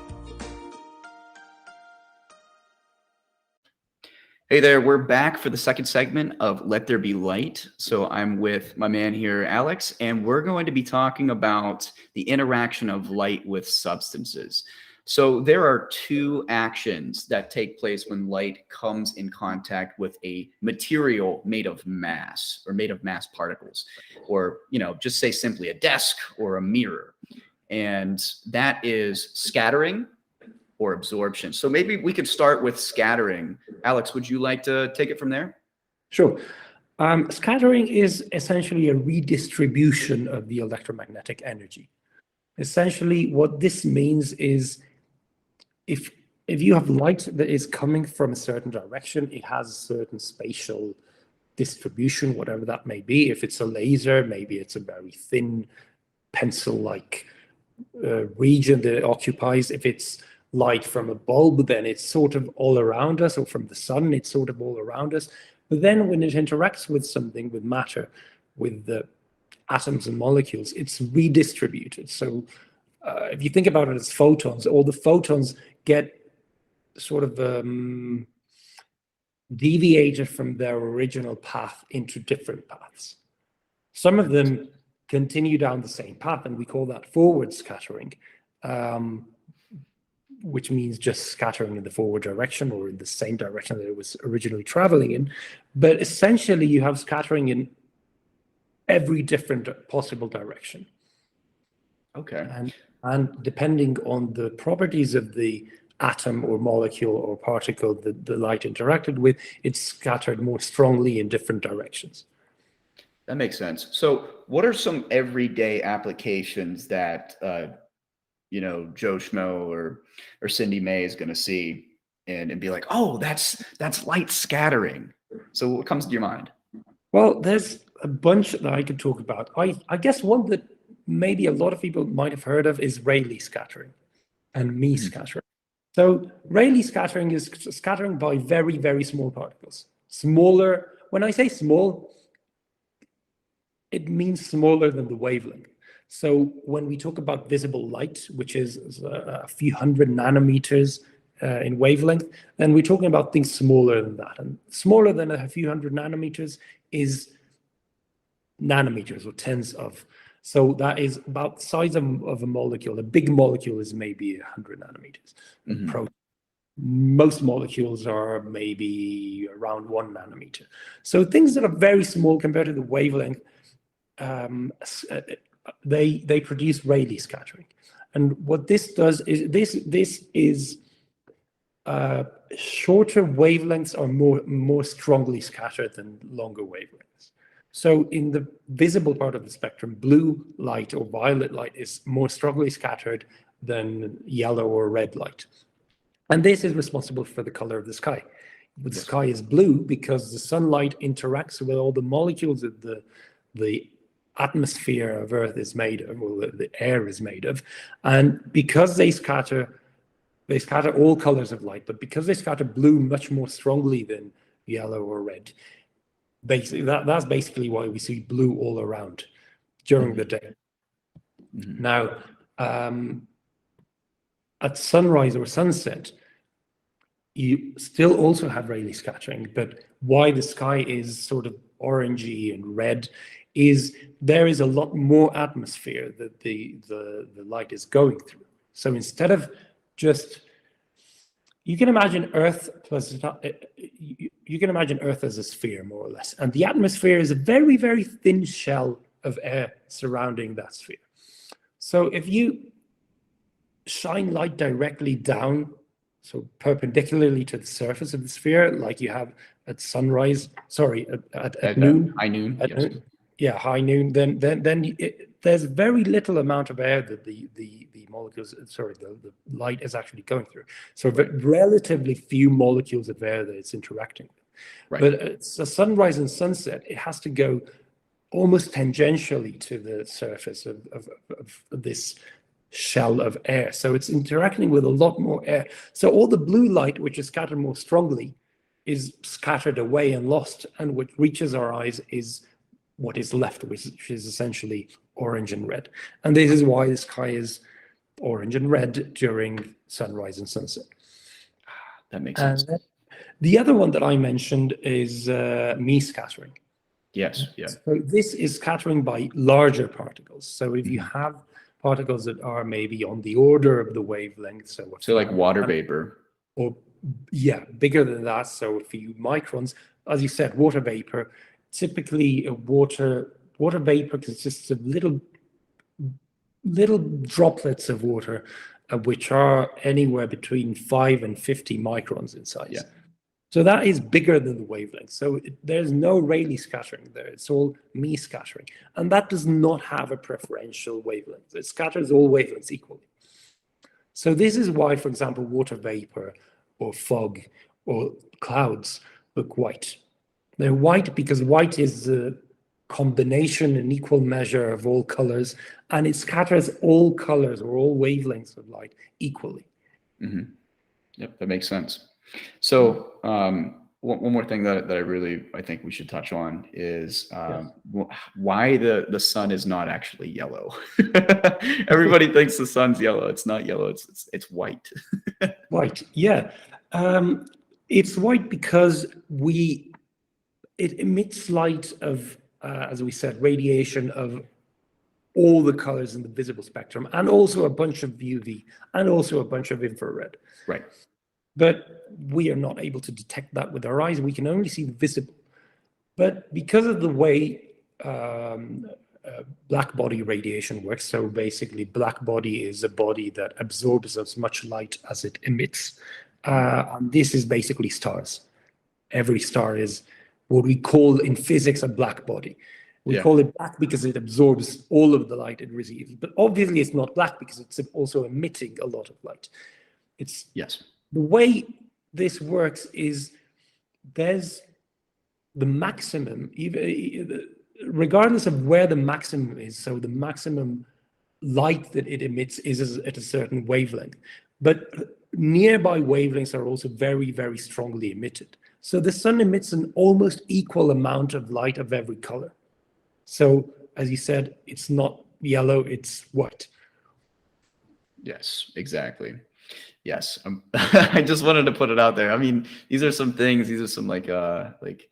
Hey there, we're back for the second segment of Let There Be Light. So I'm with my man here, Alex, and we're going to be talking about the interaction of light with substances. So there are two actions that take place when light comes in contact with a material made of mass or made of mass particles, or, just say simply a desk or a mirror. And that is scattering or absorption. So maybe we could start with scattering. Alex, would you like to take it from there? Sure. Scattering is essentially a redistribution of the electromagnetic energy. Essentially, what this means is if you have light that is coming from a certain direction, it has a certain spatial distribution, whatever that may be. If it's a laser, maybe it's a very thin pencil-like region that it occupies. If it's light from a bulb, then it's sort of all around us, or from the sun, it's sort of all around us. But then when it interacts with something, with matter, with the atoms and molecules, it's redistributed. So if you think about it as photons, all the photons get sort of deviated from their original path into different paths. Some of them continue down the same path, and we call that forward scattering, which means just scattering in the forward direction or in the same direction that it was originally traveling in. But essentially, you have scattering in every different possible direction. Okay. And depending on the properties of the atom or molecule or particle that the light interacted with, it's scattered more strongly in different directions. That makes sense. So what are some everyday applications that Joe Schmo or Cindy May is going to see and be like, oh, that's light scattering? So what comes to your mind? Well, there's a bunch that I could talk about. I guess one that maybe a lot of people might have heard of is Rayleigh scattering and Mie scattering. So Rayleigh scattering is scattering by very, very small particles. Smaller, when I say small, it means smaller than the wavelength. So when we talk about visible light, which is a few hundred nanometers in wavelength, then we're talking about things smaller than that. And smaller than a few hundred nanometers is nanometers or tens of. So that is about the size of a molecule. A big molecule is maybe 100 nanometers. Mm-hmm. Most molecules are maybe around 1 nanometer. So things that are very small compared to the wavelength, they produce Rayleigh scattering. And what this does is this is shorter wavelengths are more strongly scattered than longer wavelengths. So in the visible part of the spectrum, blue light or violet light is more strongly scattered than yellow or red light. And this is responsible for the color of the sky. The sky is blue because the sunlight interacts with all the molecules that the atmosphere of Earth is made of, or the air is made of. And because they scatter They scatter all colors of light, but because they scatter blue much more strongly than yellow or red, basically that's basically why we see blue all around during the day. Now, at sunrise or sunset, you still also have Rayleigh scattering, but why the sky is sort of orangey and red is there is a lot more atmosphere that the light is going through. So instead of just, you can imagine Earth plus, you can imagine Earth as a sphere, more or less. And the atmosphere is a very, very thin shell of air surrounding that sphere. So if you shine light directly down, so perpendicularly to the surface of the sphere, like you have at sunrise, sorry, at noon. High noon, at yes. noon, yeah, high noon, then there's very little amount of air that the molecules, sorry, the light is actually going through. So relatively few molecules of air that it's interacting with. Right. But it's a sunrise and sunset, it has to go almost tangentially to the surface of this shell of air. So it's interacting with a lot more air. So all the blue light, which is scattered more strongly, is scattered away and lost. And what reaches our eyes is what is left, which is essentially orange and red. And this is why the sky is orange and red during sunrise and sunset. That makes sense. The other one that I mentioned is me scattering. Yes, yeah. So this is scattering by larger particles. So if you have particles that are maybe on the order of the wavelength, so like water vapor, or yeah, bigger than that, so a few microns, as you said, water vapor. Typically, water vapor consists of little droplets of water, which are anywhere between 5 and 50 microns in size. Yeah. So that is bigger than the wavelength. So there's no Rayleigh scattering there. It's all me scattering. And that does not have a preferential wavelength. It scatters all wavelengths equally. So this is why, for example, water vapor or fog or clouds look white. They're white because white is a combination, an equal measure of all colors, and it scatters all colors or all wavelengths of light equally. Yep, that makes sense. So one more thing that I think we should touch on is why the sun is not actually yellow. Everybody thinks the sun's yellow. It's not yellow. It's white. White, yeah. It's white because it emits light of, as we said, radiation of all the colors in the visible spectrum, and also a bunch of UV, and also a bunch of infrared. Right. But we are not able to detect that with our eyes. We can only see the visible. But because of the way black body radiation works, so basically black body is a body that absorbs as much light as it emits. And this is basically stars. Every star is what we call in physics a black body. We call it black because it absorbs all of the light it receives. But obviously it's not black because it's also emitting a lot of light. The way this works is there's the maximum, regardless of where the maximum is. So the maximum light that it emits is at a certain wavelength. But nearby wavelengths are also very, very strongly emitted. So the sun emits an almost equal amount of light of every color. So as you said, it's not yellow, it's white. Yes, exactly. Yes. I just wanted to put it out there. I mean, these are some like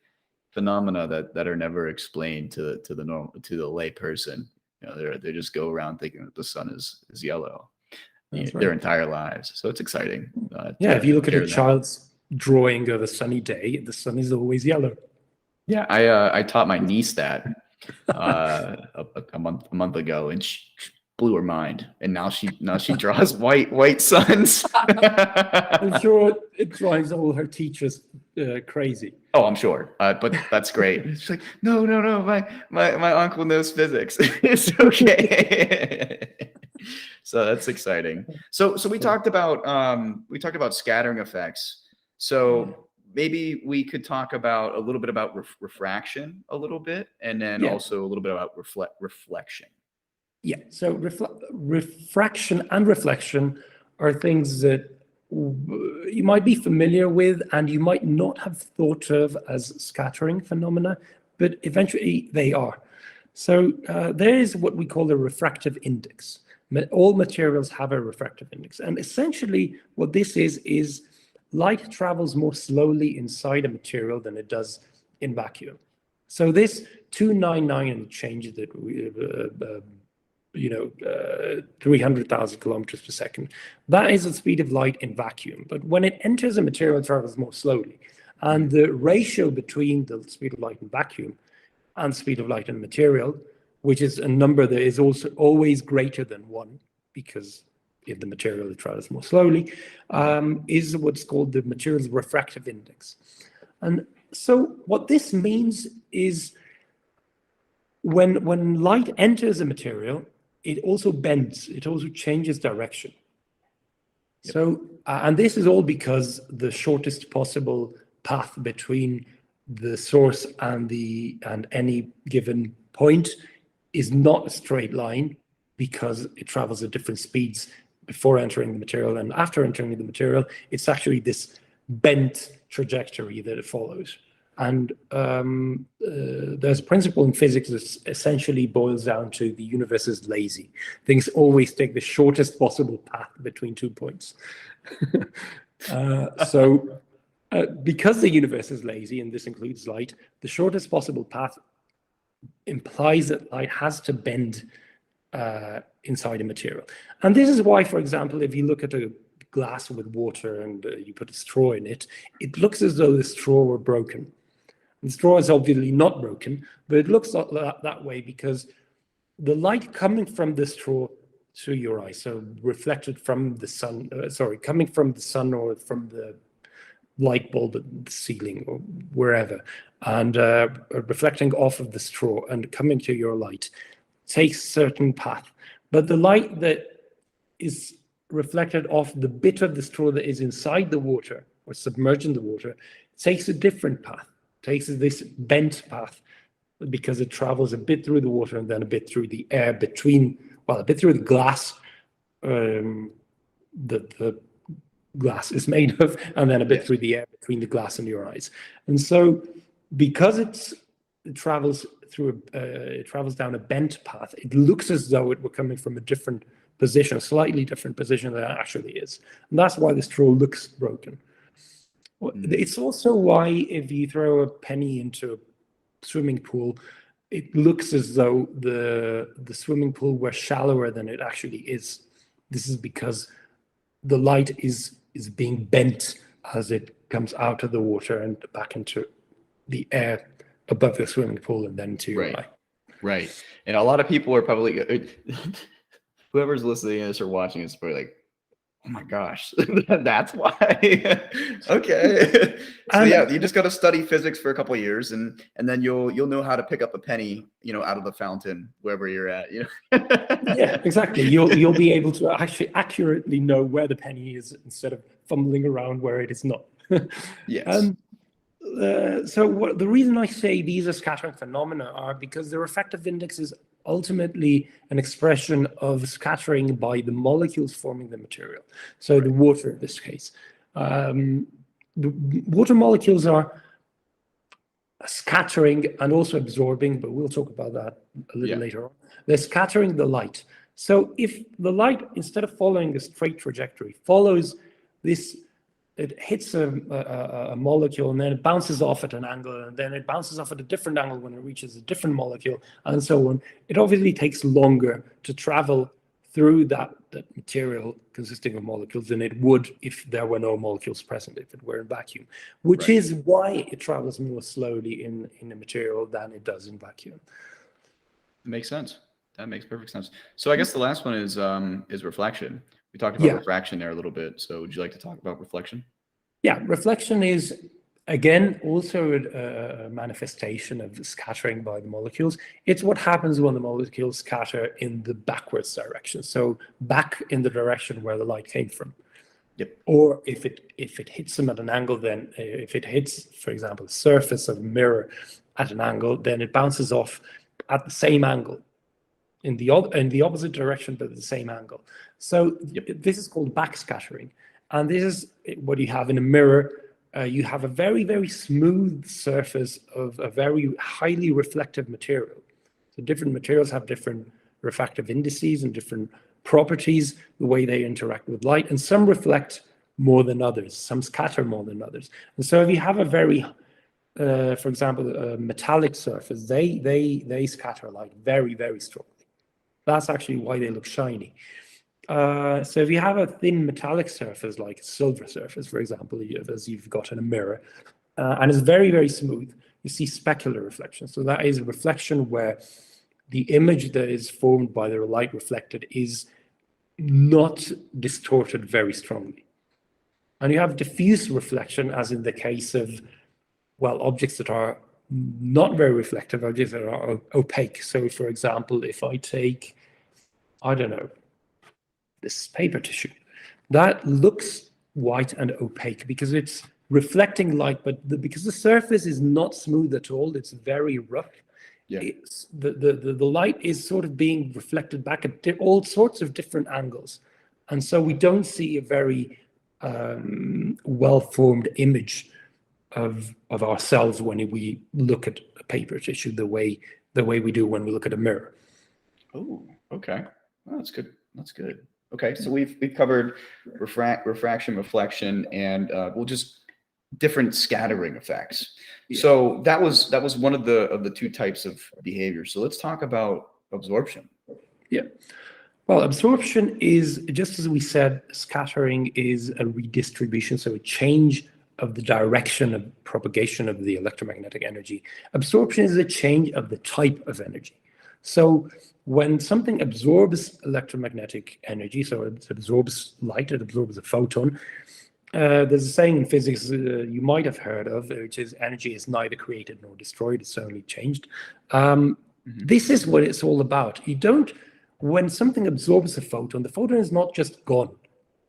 phenomena that are never explained to the lay person. You know, they just go around thinking that the sun is yellow their entire lives. So it's exciting. If you look at a child's drawing of a sunny day, the sun is always yellow. Yeah, I taught my niece that a month ago, and she blew her mind. And now she draws white suns. I'm sure it drives all her teachers crazy. Oh, I'm sure. But that's great. She's like, no, my uncle knows physics. It's okay. So that's exciting. So we talked about scattering effects. So maybe we could talk about a little bit about refraction a little bit, and then also a little bit about reflection. Yeah. So refraction and reflection are things that you might be familiar with and you might not have thought of as scattering phenomena, but eventually they are. So there is what we call the refractive index. All materials have a refractive index. And essentially what this is light travels more slowly inside a material than it does in vacuum. So this 299 and change that we 300,000 kilometers per second. That is the speed of light in vacuum. But when it enters a material, it travels more slowly. And the ratio between the speed of light in vacuum and speed of light in material, which is a number that is also always greater than 1, because in the material it travels more slowly, is what's called the material's refractive index. And so what this means is when light enters a material, it also bends, it also changes direction. Yep. So, and this is all because the shortest possible path between the source and any given point is not a straight line, because it travels at different speeds before entering the material, and after entering the material, it's actually this bent trajectory that it follows. And there's a principle in physics that essentially boils down to the universe is lazy. Things always take the shortest possible path between 2 points. Because the universe is lazy, and this includes light, the shortest possible path implies that light has to bend inside a material. And this is why, for example, if you look at a glass with water and you put a straw in it, it looks as though the straw were broken. The straw is obviously not broken, but it looks that way because the light coming from the straw to your eye, so reflected from the sun, coming from the sun or from the light bulb at the ceiling or wherever, and reflecting off of the straw and coming to your light, takes a certain path. But the light that is reflected off the bit of the straw that is inside the water or submerged in the water takes a different path, takes this bent path, because it travels a bit through the water and then a bit through the air between, well, a bit through the glass the glass is made of, and then a bit through the air between the glass and your eyes. And so because it travels down a bent path, it looks as though it were coming from a different position, a slightly different position than it actually is. And that's why the straw looks broken. It's also why if you throw a penny into a swimming pool, it looks as though the swimming pool were shallower than it actually is. This is because the light is being bent as it comes out of the water and back into the air above the swimming pool and then to your eye. Right. And a lot of people are probably, whoever's listening to this or watching this, is probably like, oh my gosh, that's why. Okay. So yeah, you just got to study physics for a couple of years, and then you'll know how to pick up a penny, out of the fountain wherever you're at. Yeah, exactly. You'll be able to actually accurately know where the penny is instead of fumbling around where it is not. Yes. So the reason I say these are scattering phenomena are because the refractive index is ultimately an expression of scattering by the molecules forming the material. So the water in this case. The water molecules are scattering and also absorbing, but we'll talk about that a little later on. They're scattering the light. So if the light, instead of following a straight trajectory, follows this, it hits a molecule and then it bounces off at an angle, and then it bounces off at a different angle when it reaches a different molecule, and so on. It obviously takes longer to travel through that material consisting of molecules than it would if there were no molecules present, if it were in vacuum, which is why it travels more slowly in a material than it does in vacuum. Makes sense. That makes perfect sense. So I guess the last one is reflection. We talked about refraction there a little bit. So would you like to talk about reflection? Yeah, reflection is, again, also a manifestation of scattering by the molecules. It's what happens when the molecules scatter in the backwards direction. So back in the direction where the light came from. Yep. Or if it hits them at an angle, then if it hits, for example, the surface of a mirror at an angle, then it bounces off at the same angle in the opposite direction, but at the same angle. So this is called backscattering. And this is what you have in a mirror. You have a very, very smooth surface of a very highly reflective material. So different materials have different refractive indices and different properties, the way they interact with light, and some reflect more than others, some scatter more than others. And so if you have a very, for example, a metallic surface, they scatter light very, very strongly. That's actually why they look shiny. So if you have a thin metallic surface, like a silver surface, for example, as you've got in a mirror, and it's very, very smooth, you see specular reflection. So that is a reflection where the image that is formed by the light reflected is not distorted very strongly. And you have diffuse reflection, as in the case of, well, objects that are not very reflective, objects that are opaque. So, for example, if I take, I don't know, this paper tissue, that looks white and opaque because it's reflecting light, but because the surface is not smooth at all, it's very rough. Yeah. The light is sort of being reflected back at all sorts of different angles. And so we don't see a very well-formed image of ourselves when we look at a paper tissue the way we do when we look at a mirror. Oh, okay. Well, that's good. That's good. Okay, so we've covered refraction, reflection, and we'll just different scattering effects. Yeah. So that was one of the two types of behavior. So let's talk about absorption. Yeah. Well, absorption is, just as we said, scattering is a redistribution, so a change of the direction of propagation of the electromagnetic energy. Absorption is a change of the type of energy. So when something absorbs electromagnetic energy, so it absorbs light, it absorbs a photon, there's a saying in physics you might have heard of, which is energy is neither created nor destroyed, it's only changed. This is what it's all about. When something absorbs a photon, the photon is not just gone.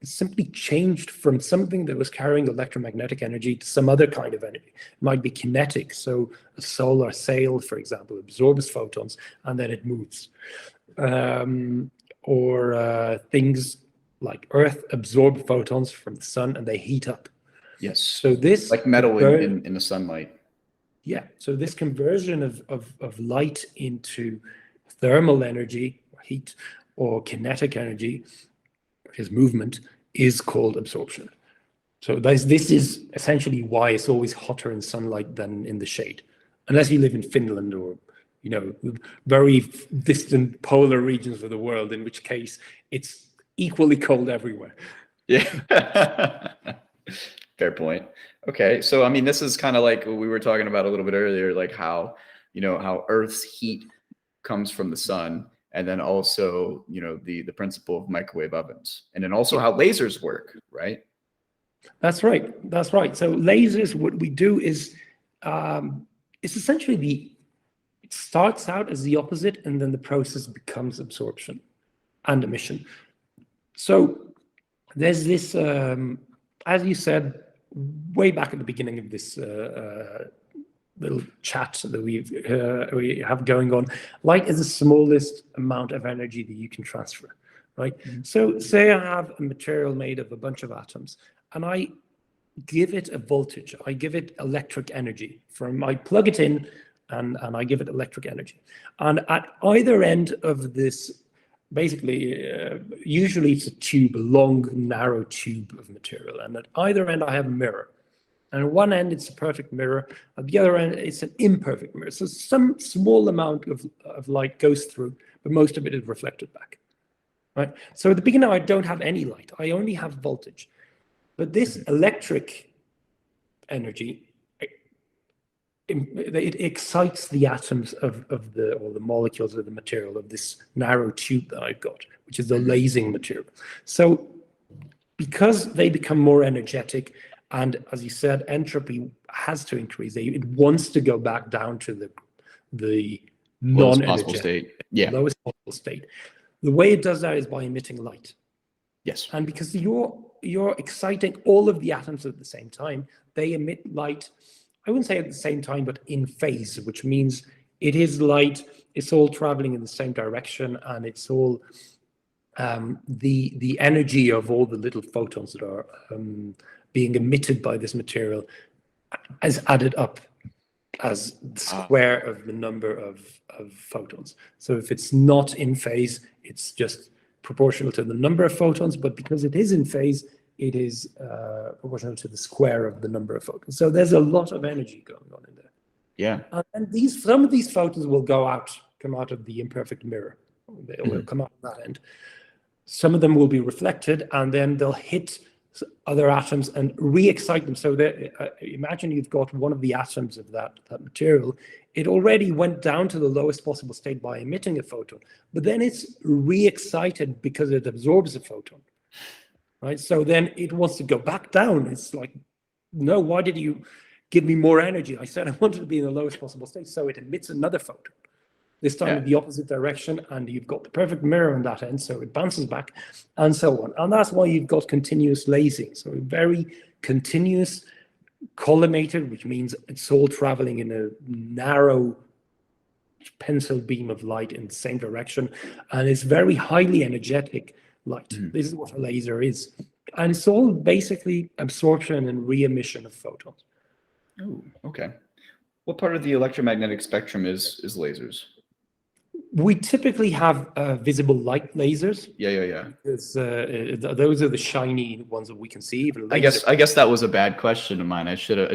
It's simply changed from something that was carrying electromagnetic energy to some other kind of energy. It might be kinetic, so a solar sail, for example, absorbs photons and then it moves. Or things like Earth absorb photons from the sun and they heat up. Yes. So this, like metal in the sunlight. Yeah. So this conversion of light into thermal energy, heat, or kinetic energy, which is movement, is called absorption. So this is essentially why it's always hotter in sunlight than in the shade, unless you live in Finland or, very distant polar regions of the world, in which case it's equally cold everywhere. Yeah. Fair point. Okay. So, I mean, this is kind of like what we were talking about a little bit earlier, like how Earth's heat comes from the sun, and then also, the principle of microwave ovens, and then also how lasers work, right? That's right. That's right. So lasers, what we do is, it's essentially it starts out as the opposite, and then the process becomes absorption and emission. So there's this, as you said, way back at the beginning of this little chat that we have going on, light is the smallest amount of energy that you can transfer, right? So say I have a material made of a bunch of atoms, and I give it a voltage, I give it electric energy. I plug it in, and I give it electric energy. And at either end of this, basically, usually it's a tube, a long, narrow tube of material. And at either end, I have a mirror. And at one end, it's a perfect mirror. At the other end, it's an imperfect mirror. So some small amount of light goes through, but most of it is reflected back, right? So at the beginning, I don't have any light. I only have voltage. But this electric energy, it excites the atoms or the molecules of the material of this narrow tube that I've got, which is the lasing material. So because they become more energetic, and as you said, entropy has to increase. It wants to go back down to the non-energetic state. Yeah. Lowest possible state. The way it does that is by emitting light. Yes. And because you're exciting all of the atoms at the same time, they emit light, I wouldn't say at the same time, but in phase, which means it is light, it's all traveling in the same direction, and it's all the energy of all the little photons that are being emitted by this material is added up as the square of the number of photons. So if it's not in phase, it's just proportional to the number of photons, but because it is in phase, it is proportional to the square of the number of photons. So there's a lot of energy going on in there. Yeah. And some of these photons will come out of the imperfect mirror. They will come out of that end. Some of them will be reflected, and then they'll hit other atoms and re-excite them. So imagine you've got one of the atoms of that material. It already went down to the lowest possible state by emitting a photon, but then it's re-excited because it absorbs a photon, right? So then it wants to go back down. It's like, no, why did you give me more energy? I said I wanted to be in the lowest possible state. So it emits another photon, this time in the opposite direction, and you've got the perfect mirror on that end, so it bounces back, and so on. And that's why you've got continuous lasing. So very continuous, collimated, which means it's all traveling in a narrow pencil beam of light in the same direction, and it's very highly energetic light. This is what a laser is. And it's all basically absorption and re-emission of photons. Oh, okay. What part of the electromagnetic spectrum is lasers? We typically have visible light lasers. Yeah. Because those are the shiny ones that we can see. Even I guess that was a bad question of mine. I should have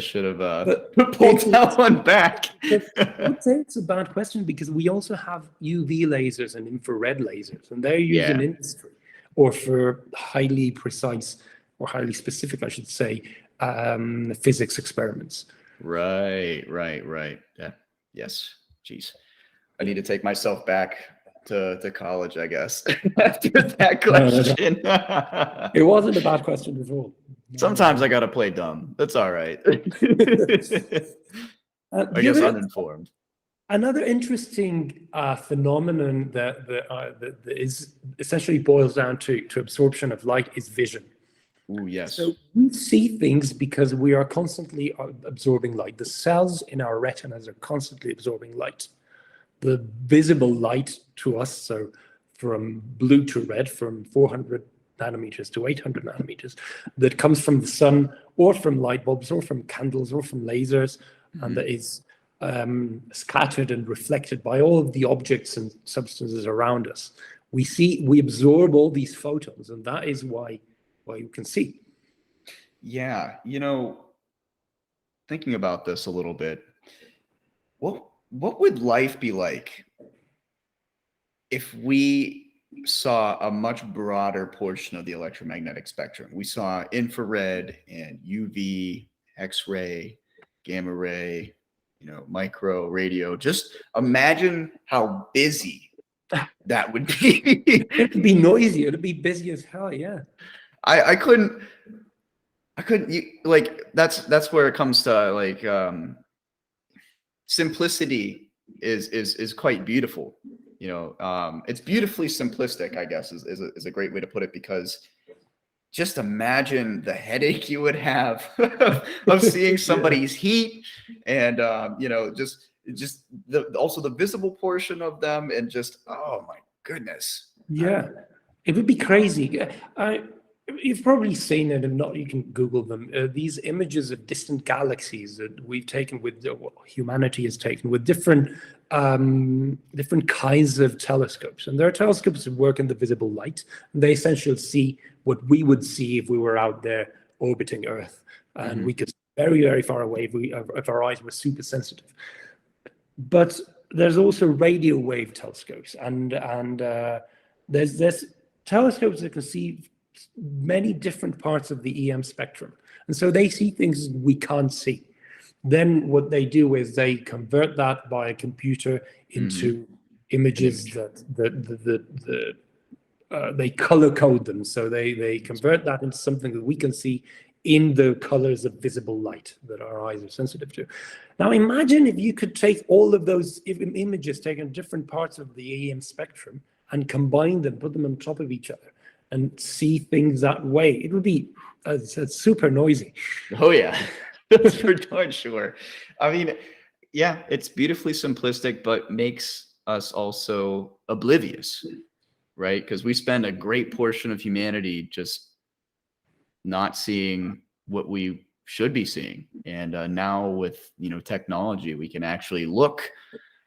pulled that one back. I would say it's a bad question because we also have UV lasers and infrared lasers, and they're used in industry or for highly precise or highly specific, I should say, physics experiments. Right. Yeah. Yes. Jeez. I need to take myself back to college, I guess, after that question. It wasn't a bad question at all. Sometimes I got to play dumb. That's all right. I guess uninformed. Another interesting phenomenon that is essentially boils down to absorption of light is vision. Oh, yes. So we see things because we are constantly absorbing light. The cells in our retinas are constantly absorbing light. The visible light to us, so from blue to red, from 400 nanometers to 800 nanometers, that comes from the sun or from light bulbs or from candles or from lasers, and that is scattered and reflected by all of the objects and substances around us. We absorb all these photons, and that is why you can see. Yeah, thinking about this a little bit, what would life be like if we saw a much broader portion of the electromagnetic spectrum? We saw infrared and UV, X-ray, gamma ray, micro, radio. Just imagine how busy that would be. It'd be noisy. It'd be busy as hell. Yeah. I couldn't. That's where it comes to simplicity is quite beautiful. It's beautifully simplistic, I guess, is a great way to put it, because just imagine the headache you would have of seeing somebody's heat and just also the visible portion of them, and just, oh my goodness. Yeah, it would be crazy. You've probably seen it, and not, you can Google them. These images of distant galaxies that we've taken humanity has taken with different kinds of telescopes. And there are telescopes that work in the visible light, and they essentially see what we would see if we were out there orbiting Earth, and we could see very, very far away if our eyes were super sensitive. But there's also radio wave telescopes, and there's telescopes that can see many different parts of the EM spectrum, and so they see things we can't see. Then what they do is they convert that by a computer into images that they color code them. So they convert that into something that we can see in the colors of visible light that our eyes are sensitive to. Now imagine if you could take all of those images taken different parts of the EM spectrum and combine them, put them on top of each other, and see things that way. It would be super noisy. Oh yeah, that's for darn sure. I mean, yeah, it's beautifully simplistic, but makes us also oblivious right? Because we spend a great portion of humanity just not seeing what we should be seeing. And now with, technology, we can actually look,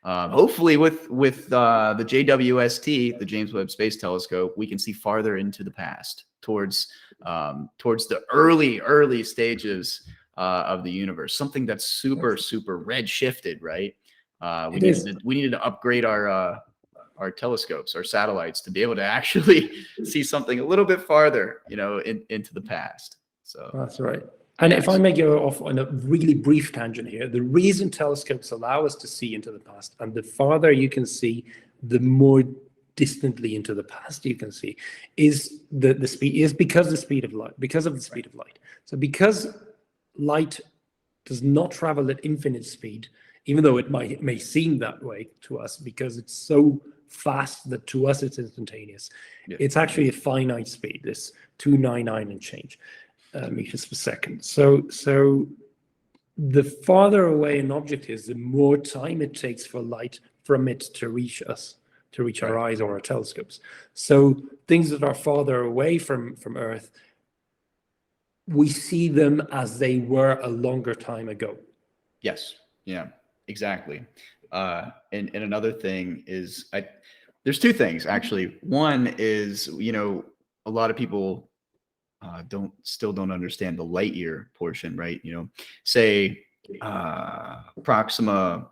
hopefully with the JWST, the James Webb Space Telescope, we can see farther into the past towards the early stages of the universe, something that's super red shifted, right? We needed to upgrade our telescopes, our satellites, to be able to actually see something a little bit farther, into the past. So that's right. And if I may go off on a really brief tangent here, the reason telescopes allow us to see into the past, and the farther you can see, the more distantly into the past you can see, is the speed, is because of the speed of light. So because light does not travel at infinite speed, even though it may seem that way to us, because it's so fast that to us it's instantaneous. Yeah. It's actually a finite speed, this 299 and change meters per second. So the farther away an object is, the more time it takes for light from it to reach us, to reach our eyes or our telescopes. So things that are farther away from Earth, we see them as they were a longer time ago. Yes. Yeah, exactly. And another thing is, there's two things actually. One is, a lot of people still don't understand the light year portion, right? Say Proxima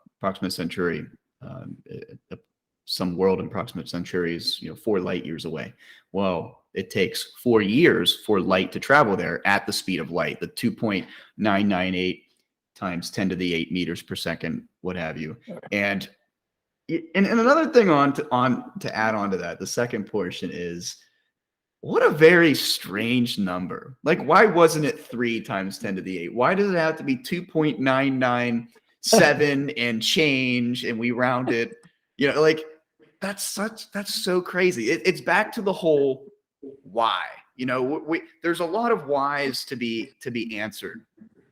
Centauri, some world in Proxima Centauri is 4 light years away. Well, it takes 4 years for light to travel there at the speed of light, the 2.998 times 10 to the 8 meters per second, what have you. And another thing to add on to that, the second portion is, what a very strange number. Like, why wasn't it 3 times 10 to the 8? Why does it have to be 2.997 and change, and we round it? Like, that's so crazy. It's back to the whole why. There's a lot of whys to be answered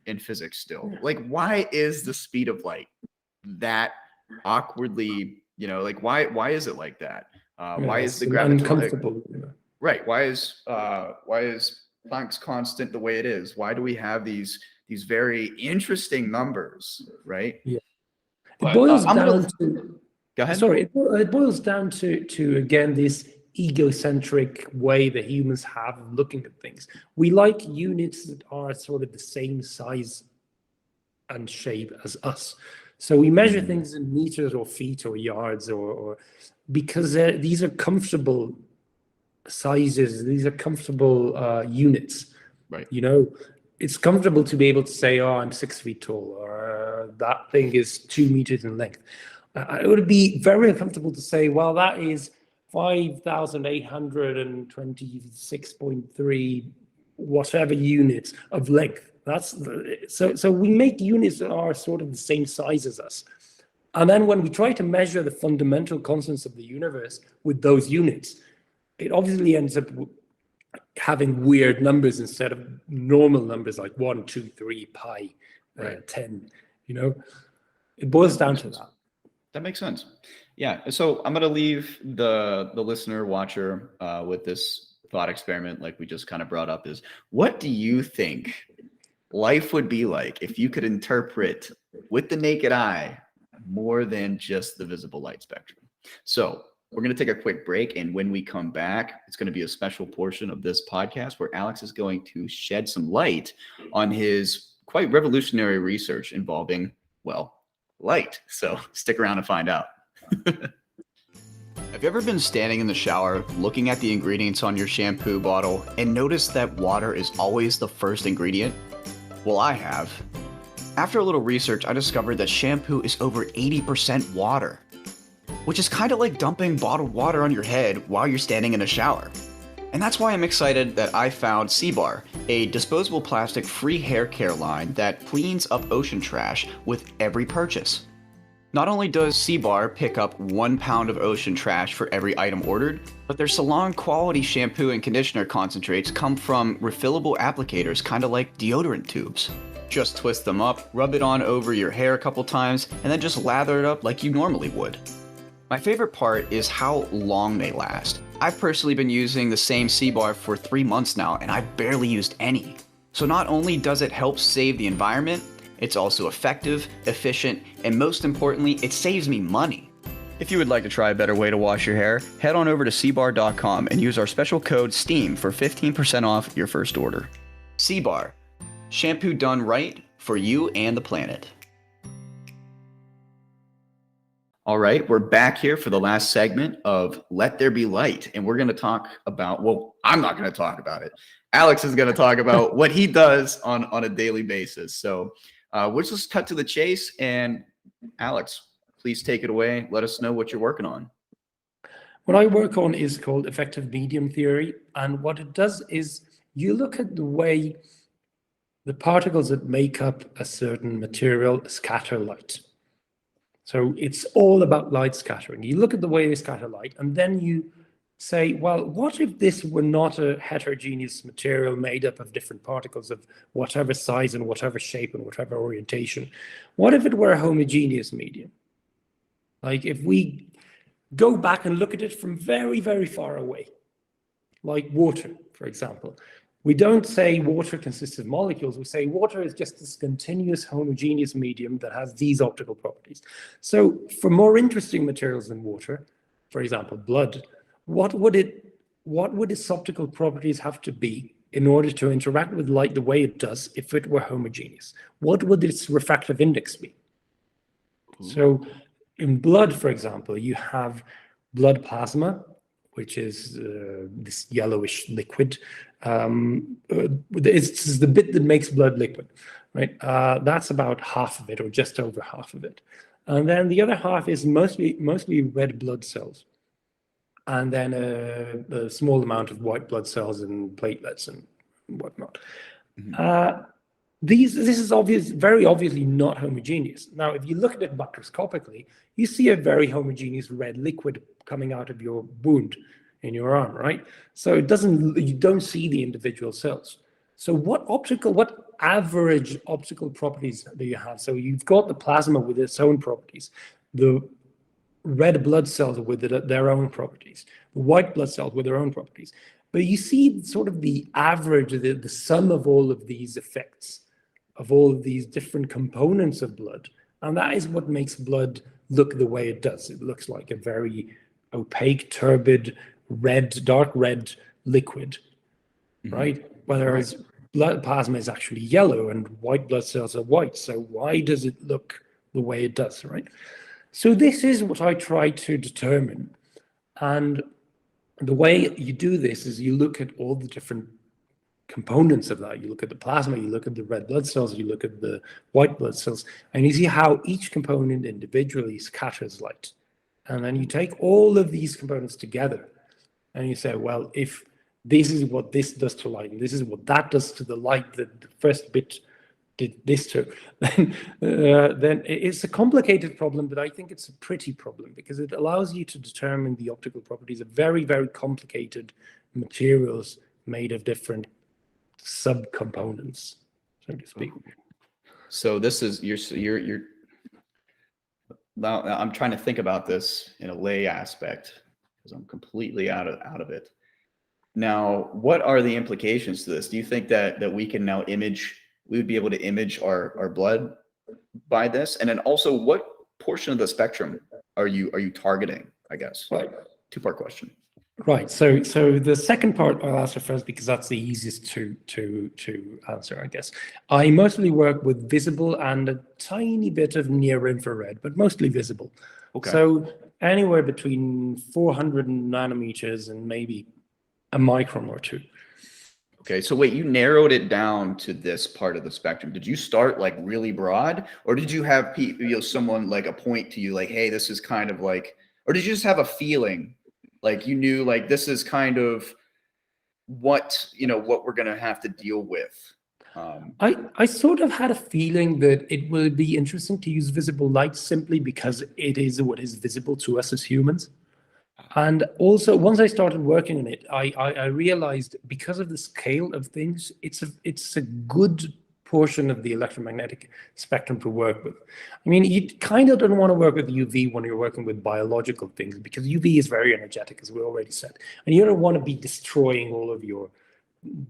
in physics still. Like, why is the speed of light that awkwardly, like, why is it like that? Why is the gravity uncomfortable? Right. Why is Planck's constant the way it is? Why do we have these very interesting numbers? Right. Yeah. It boils down to. Go ahead. Sorry. It boils down to again this egocentric way that humans have of looking at things. We like units that are sort of the same size and shape as us. So we measure things in meters or feet or yards or because these are comfortable sizes, these are comfortable units. Right. It's comfortable to be able to say, oh, I'm 6 feet tall, or that thing is 2 meters in length. It would be very uncomfortable to say, well, that is 5,826.3 whatever units of length. So we make units that are sort of the same size as us. And then when we try to measure the fundamental constants of the universe with those units, it obviously ends up having weird numbers instead of normal numbers like 1, 2, 3, pi, 10. It boils down to that. That makes sense. Yeah. So I'm going to leave the listener watcher with this thought experiment, like we just kind of brought up, is what do you think life would be like if you could interpret with the naked eye more than just the visible light spectrum? So we're going to take a quick break, and when we come back, it's going to be a special portion of this podcast where Alex is going to shed some light on his quite revolutionary research involving, well, light. So stick around to find out. Have you ever been standing in the shower looking at the ingredients on your shampoo bottle and noticed that water is always the first ingredient? Well, I have. After a little research, I discovered that shampoo is over 80% water, which is kind of like dumping bottled water on your head while you're standing in a shower. And that's why I'm excited that I found Seabar, a disposable plastic free hair care line that cleans up ocean trash with every purchase. Not only does Seabar pick up 1 pound of ocean trash for every item ordered, but their salon quality shampoo and conditioner concentrates come from refillable applicators, kind of like deodorant tubes. Just twist them up, rub it on over your hair a couple times, and then just lather it up like you normally would. My favorite part is how long they last. I've personally been using the same Seabar for 3 months now, and I've barely used any. So not only does it help save the environment, it's also effective, efficient, and most importantly, it saves me money. If you would like to try a better way to wash your hair, head on over to seabar.com and use our special code STEAM for 15% off your first order. Seabar, shampoo done right for you and the planet. All right, we're back here for the last segment of Let There Be Light, and we're going to talk about, well, I'm not going to talk about it. Alex is going to talk about what he does on a daily basis. So we'll just cut to the chase, and Alex, please take it away. Let us know what you're working on. What I work on is called effective medium theory, and what it does is you look at the way the particles that make up a certain material scatter light. So it's all about light scattering. You look at the way they scatter light, and then you say, well, what if this were not a heterogeneous material made up of different particles of whatever size and whatever shape and whatever orientation? What if it were a homogeneous medium? Like if we go back and look at it from very, very far away, like water, for example. We don't say water consists of molecules. We say water is just this continuous homogeneous medium that has these optical properties. So for more interesting materials than water, for example, blood, what would its optical properties have to be in order to interact with light the way it does if it were homogeneous? What would its refractive index be? So in blood, for example, you have blood plasma, which is this yellowish liquid. It's the bit that makes blood liquid, right? That's about half of it, or just over half of it. And then the other half is mostly red blood cells. And then a small amount of white blood cells and platelets and whatnot. Mm-hmm. This is very obviously not homogeneous. Now, if you look at it macroscopically, you see a very homogeneous red liquid coming out of your wound in your arm, right? So you don't see the individual cells. So what average optical properties do you have? So you've got the plasma with its own properties, the red blood cells with their own properties, the white blood cells with their own properties. But you see sort of the average, the sum of all of these effects, of all of these different components of blood. And that is what makes blood look the way it does. It looks like a very opaque, turbid, dark red liquid, right? Whereas blood plasma is actually yellow and white blood cells are white. So why does it look the way it does, right? So this is what I try to determine. And the way you do this is you look at all the different components of that. You look at the plasma, you look at the red blood cells, you look at the white blood cells, and you see how each component individually scatters light. And then you take all of these components together and you say, well, if this is what this does to light, and this is what that does to the light that the first bit did this to, then it's a complicated problem, but I think it's a pretty problem because it allows you to determine the optical properties of very, very complicated materials made of different subcomponents, so to speak. So this is you're now I'm trying to think about this in a lay aspect because I'm completely out of it. Now, what are the implications to this? Do you think that we can now we would be able to image our blood by this? And then also, what portion of the spectrum are you targeting, I guess? Right. Two-part question. Right. So the second part I'll answer first because that's the easiest to answer, I guess. I mostly work with visible and a tiny bit of near infrared, but mostly visible. Okay. So anywhere between 400 nanometers and maybe a micron or two. Okay, so wait, you narrowed it down to this part of the spectrum. Did you start like really broad, or did you have someone like a point to you like, hey, this is kind of like, or did you just have a feeling like you knew like this is kind of what we're gonna have to deal with? I sort of had a feeling that it would be interesting to use visible light simply because it is what is visible to us as humans. And also, once I started working on it, I realized because of the scale of things, it's a good portion of the electromagnetic spectrum to work with. I mean, you kind of don't want to work with UV when you're working with biological things, because UV is very energetic, as we already said, and you don't want to be destroying all of your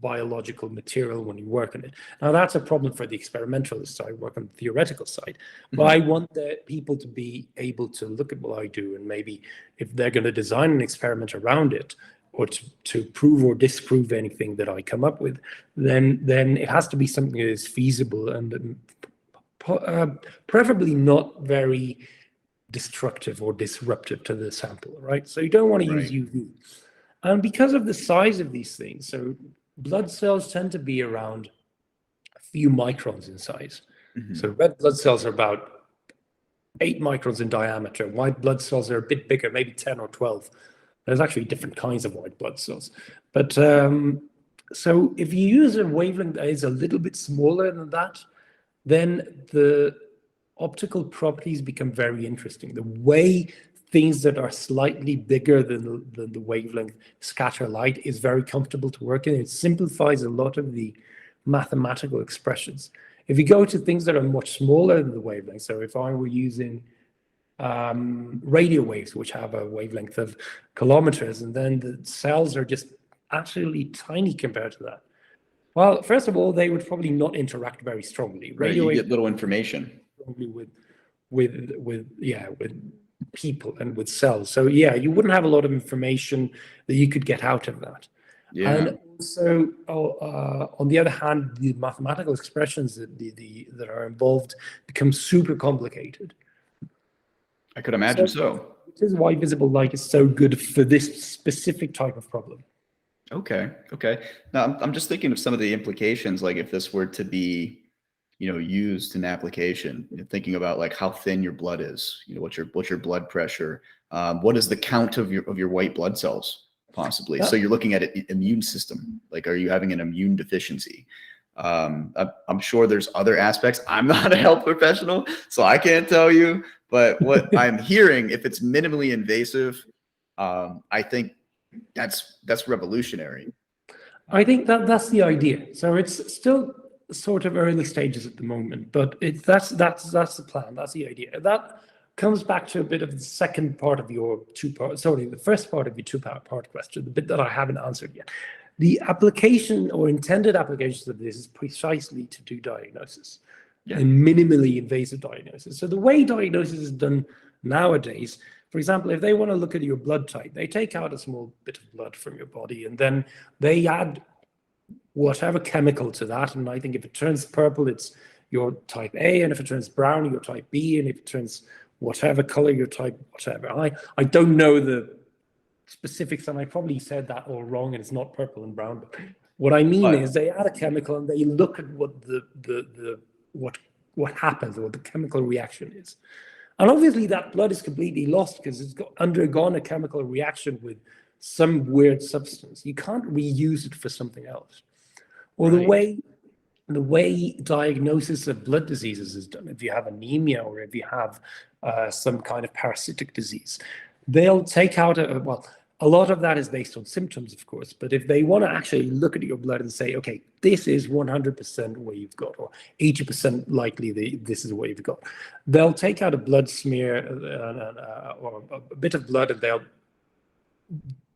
biological material when you work on it. Now, that's a problem for the experimentalist. I work on the theoretical side, but I want the people to be able to look at what I do, and maybe if they're going to design an experiment around it, or to prove or disprove anything that I come up with, then it has to be something that is feasible and preferably not very destructive or disruptive to the sample, right? So you don't want to use UV. And because of the size of these things, so blood cells tend to be around a few microns in size. So red blood cells are about 8 microns in diameter. White blood cells are a bit bigger, maybe 10 or 12. There's actually different kinds of white blood cells. But so if you use a wavelength that is a little bit smaller than that, then the optical properties become very interesting. The way things that are slightly bigger than the wavelength scatter light is very comfortable to work in. It simplifies a lot of the mathematical expressions. If you go to things that are much smaller than the wavelength, so if I were using radio waves, which have a wavelength of kilometers, and then the cells are just absolutely tiny compared to that. Well, first of all, they would probably not interact very strongly. Radio waves get little information. With people and with cells. So yeah, you wouldn't have a lot of information that you could get out of that. Yeah. And also, on the other hand, the mathematical expressions that are involved become super complicated. I could imagine so. This is why visible light is so good for this specific type of problem. Okay. Now I'm just thinking of some of the implications, like if this were to be, used in application, thinking about like how thin your blood is, what's your blood pressure, what is the count of your white blood cells possibly. So you're looking at an immune system, like are you having an immune deficiency? I'm sure there's other aspects. I'm not a health professional, so I can't tell you, but what I'm hearing, if it's minimally invasive, I think that's revolutionary. I think that's the idea. So it's still sort of early stages at the moment, but that's the plan. That's the idea. That comes back to a bit of the second part of your the first part of your two-part question, the bit that I haven't answered yet. The application or intended applications of this is precisely to do diagnosis and minimally invasive diagnosis. So the way diagnosis is done nowadays, for example, if they want to look at your blood type, they take out a small bit of blood from your body and then they add whatever chemical to that. And I think if it turns purple, it's your type A, and if it turns brown, you're type B, and if it turns whatever color, you're type whatever. I don't know the specifics, and I probably said that all wrong, and it's not purple and brown. But what I mean is they add a chemical and they look at what what happens, or what the chemical reaction is. And obviously that blood is completely lost because it's undergone a chemical reaction with some weird substance. You can't reuse it for something else. Or the way diagnosis of blood diseases is done, if you have anemia or if you have some kind of parasitic disease, they'll take out a lot of that is based on symptoms, of course, but if they want to actually look at your blood and say, okay, this is 100% what you've got, or 80% likely this is what you've got, they'll take out a blood smear or a bit of blood, and they'll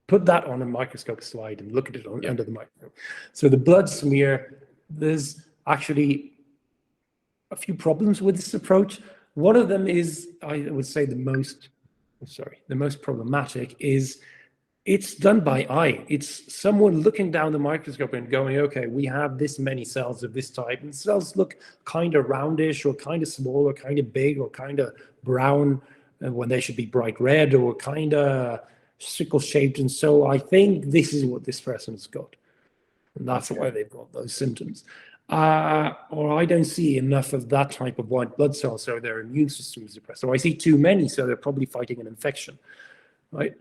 put that on a microscope slide and look at it under the microscope. So the blood smear, there's actually a few problems with this approach. One of them is, I would say the most problematic is it's done by eye. It's someone looking down the microscope and going, okay, we have this many cells of this type, and cells look kind of roundish or kind of small or kind of big or kind of brown when they should be bright red, or kind of sickle shaped. And so I think this is what this person's got. And that's why they've got those symptoms. Or I don't see enough of that type of white blood cell, so their immune system is depressed. So I see too many, so they're probably fighting an infection, right?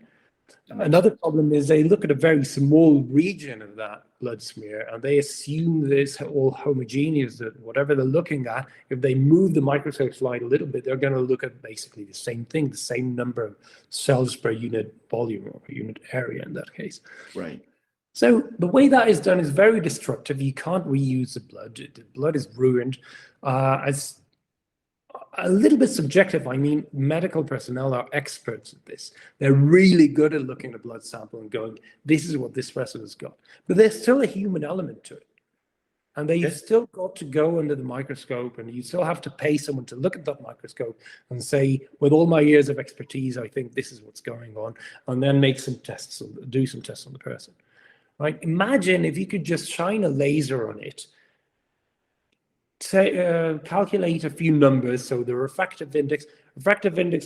Another problem is they look at a very small region of that blood smear and they assume this all homogeneous, that whatever they're looking at, if they move the microscope slide a little bit, they're going to look at basically the same thing, the same number of cells per unit volume or per unit area in that case. Right. So the way that is done is very destructive. You can't reuse the blood. The blood is ruined. As a little bit subjective, I mean, medical personnel are experts at this. They're really good at looking at a blood sample and going, this is what this person has got. But there's still a human element to it. And they've still got to go under the microscope, and you still have to pay someone to look at that microscope and say, with all my years of expertise, I think this is what's going on, and then make some tests, do some tests on the person. Right? Imagine if you could just shine a laser on it, say, calculate a few numbers. So the refractive index,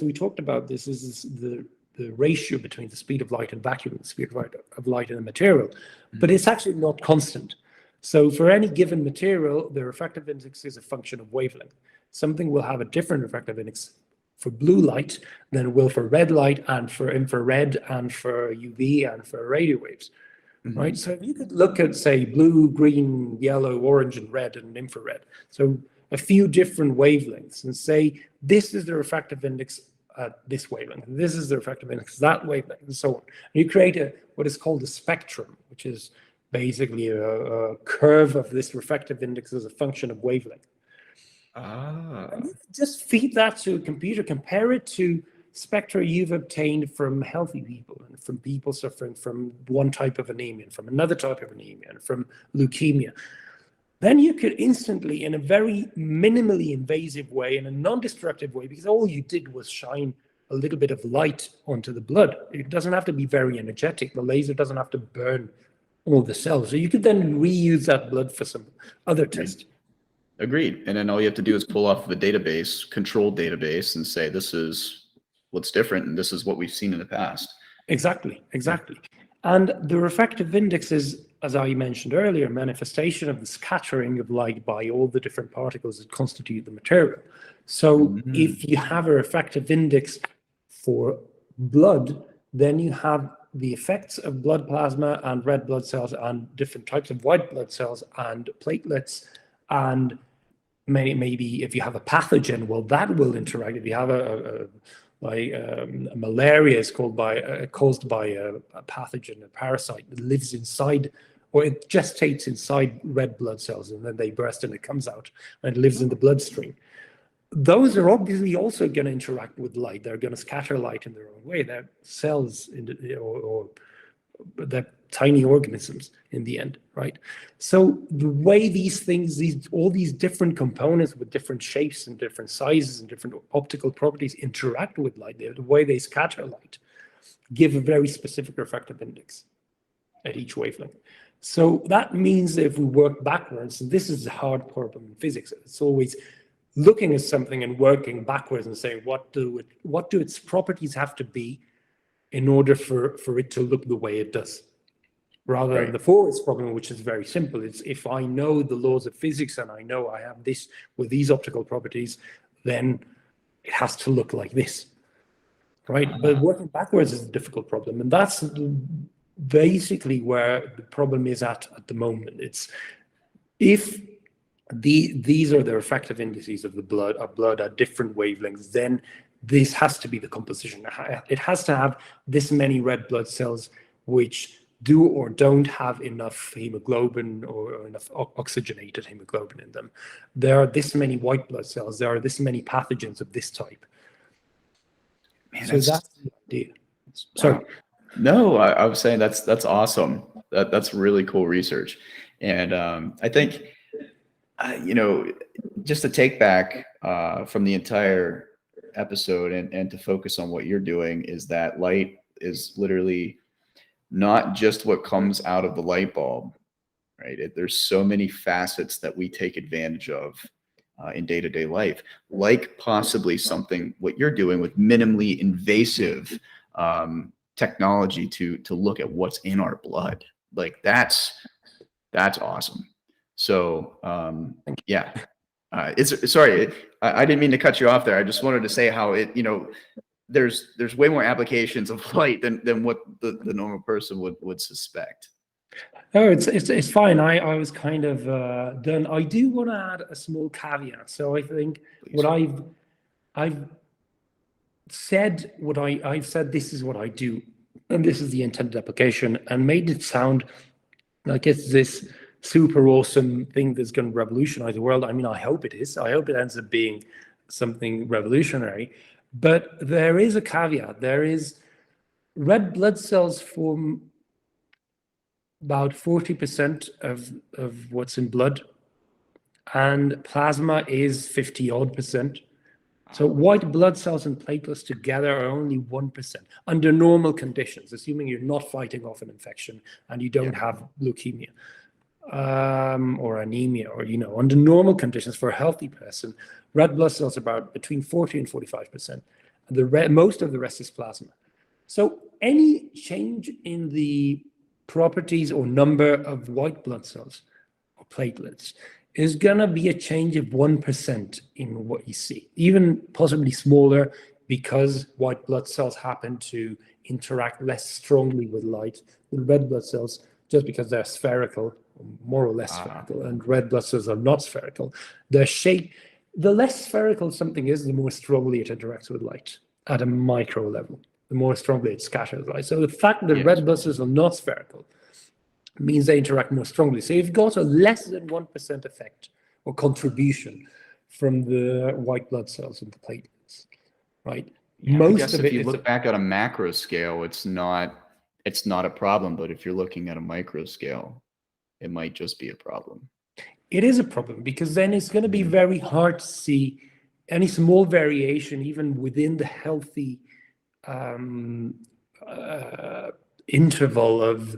we talked about this, is the ratio between the speed of light in vacuum and the speed of light in a material, but it's actually not constant. So for any given material, the refractive index is a function of wavelength. Something will have a different refractive index for blue light than it will for red light, and for infrared, and for UV, and for radio waves. Right? So you could look at, say, blue, green, yellow, orange, and red, and infrared. So a few different wavelengths, and say, this is the refractive index at this wavelength, this is the refractive index, that wavelength, and so on. And you create what is called a spectrum, which is basically a curve of this refractive index as a function of wavelength. And you just feed that to a computer, compare it to spectra you've obtained from healthy people, and from people suffering from one type of anemia, and from another type of anemia, and from leukemia. Then you could instantly, in a very minimally invasive way, in a non-destructive way, because all you did was shine a little bit of light onto the blood. It doesn't have to be very energetic. The laser doesn't have to burn all the cells. So you could then reuse that blood for some other test. Agreed. And then all you have to do is pull off of a database, controlled database, and say, this is what's different, and this is what we've seen in the past. Exactly. And the refractive index is, as I mentioned earlier, a manifestation of the scattering of light by all the different particles that constitute the material. So if you have a refractive index for blood, then you have the effects of blood plasma and red blood cells and different types of white blood cells and platelets, and maybe if you have a pathogen, well, that will interact. If you have a malaria is caused by a pathogen, a parasite that lives inside, or it gestates inside red blood cells, and then they burst and it comes out and it lives in the bloodstream. Those are obviously also going to interact with light. They're going to scatter light in their own way. They're cells or they're tiny organisms in the end, right? So the way these things, all these different components with different shapes and different sizes and different optical properties interact with light, the way they scatter light, give a very specific refractive index at each wavelength. So that means that if we work backwards, and this is a hard problem in physics, it's always looking at something and working backwards and saying, what do its properties have to be in order for it to look the way it does? Rather than the forwards problem, which is very simple. It's if I know the laws of physics and I know I have this with these optical properties, then it has to look like this, right? But working backwards is a difficult problem. And that's basically where the problem is at the moment. It's if these are the refractive indices of the blood at different wavelengths, then this has to be the composition. It has to have this many red blood cells which do or don't have enough hemoglobin or enough oxygenated hemoglobin in them. There are this many white blood cells. There are this many pathogens of this type. Man, so that's the idea. Sorry. No, I was saying that's awesome. That's really cool research. And I think, just to take back from the entire episode and to focus on what you're doing, is that light is literally not just what comes out of the light bulb, right? There's so many facets that we take advantage of in day-to-day life, like possibly what you're doing with minimally invasive technology to look at what's in our blood. Like that's awesome. So yeah, sorry, I didn't mean to cut you off there. I just wanted to say how there's way more applications of light than what the normal person would suspect. Oh, it's fine. I was kind of done. I do want to add a small caveat. So I think what I've said this is what I do, and this is the intended application, and made it sound Like it's this super awesome thing that's going to revolutionize the world. I mean, I hope it is. I hope it ends up being something revolutionary. But there is a caveat. There is red blood cells form about 40% of what's in blood, and plasma is 50 odd percent. So white blood cells and platelets together are only 1% under normal conditions, assuming you're not fighting off an infection and you don't have leukemia or anemia, or, under normal conditions for a healthy person, red blood cells are about between 40 and 45%. And most of the rest is plasma. So any change in the properties or number of white blood cells or platelets is going to be a change of 1% in what you see, even possibly smaller, because white blood cells happen to interact less strongly with light than red blood cells, just because they're spherical, more or less spherical, and red blood cells are not spherical. Their shape, the less spherical something is, the more strongly it interacts with light at a micro level, the more strongly it scatters light. So the fact that red blood cells are not spherical means they interact more strongly. So you've got a less than 1% effect or contribution from the white blood cells and the platelets, right? Yeah, I guess if you look back at a macro scale, it's not a problem. But if you're looking at a micro scale, it might just be a problem. It is a problem, because then it's going to be very hard to see any small variation, even within the healthy interval of,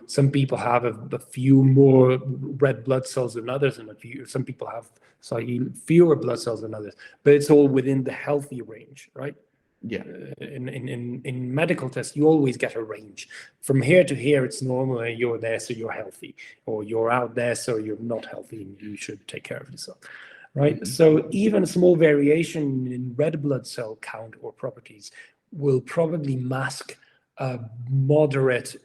some people have a few more red blood cells than others, and some people have slightly fewer blood cells than others, but it's all within the healthy range, right? Yeah. In medical tests, you always get a range. From here to here, it's normal, and you're there, so you're healthy, or you're out there, so you're not healthy, and you should take care of yourself, right? So even a small variation in red blood cell count or properties will probably mask a moderate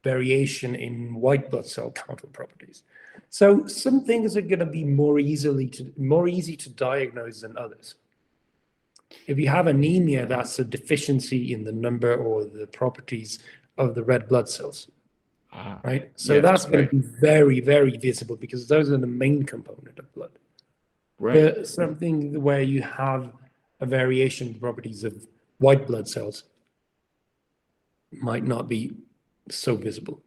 variation in white blood cell count or properties. So some things are going to be more easy to diagnose than others. If you have anemia, that's a deficiency in the number or the properties of the red blood cells, right? So that's going to be very, very visible, because those are the main component of blood. Right. But something where you have a variation in properties of white blood cells might not be so visible.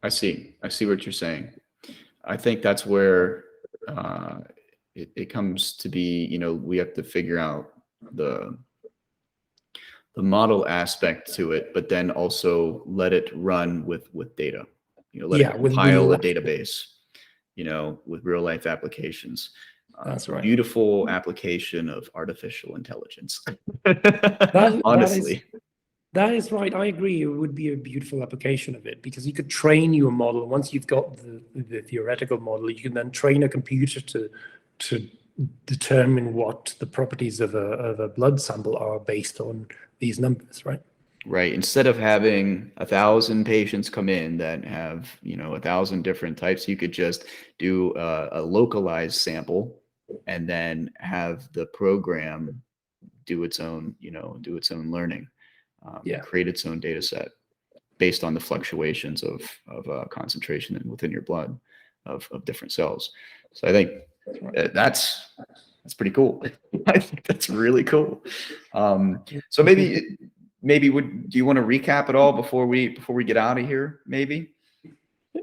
I see what you're saying. I think that's where it comes to be, we have to figure out the model aspect to it, but then also let it run with data, let it compile a database, with real life applications. That's right. Beautiful application of artificial intelligence. Honestly. That is right. I agree. It would be a beautiful application of it, because you could train your model. Once you've got the theoretical model, you can then train a computer to determine what the properties of a blood sample are based on these numbers, right? Right. Instead of having 1,000 patients come in that have, 1,000 different types, you could just do a localized sample and then have the program do its own learning. Create its own data set based on the fluctuations of concentration within your blood of different cells. So I think that's pretty cool. I think that's really cool. So maybe do you want to recap it all before we get out of here? Maybe.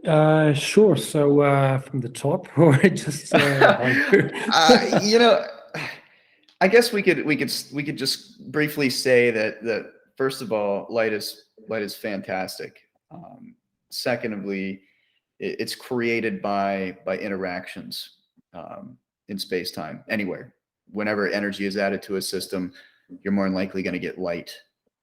Sure. So from the top, or just I guess we could just briefly say that first of all, light is fantastic. Secondly, it's created by interactions in space-time, anywhere. Whenever energy is added to a system, you're more than likely going to get light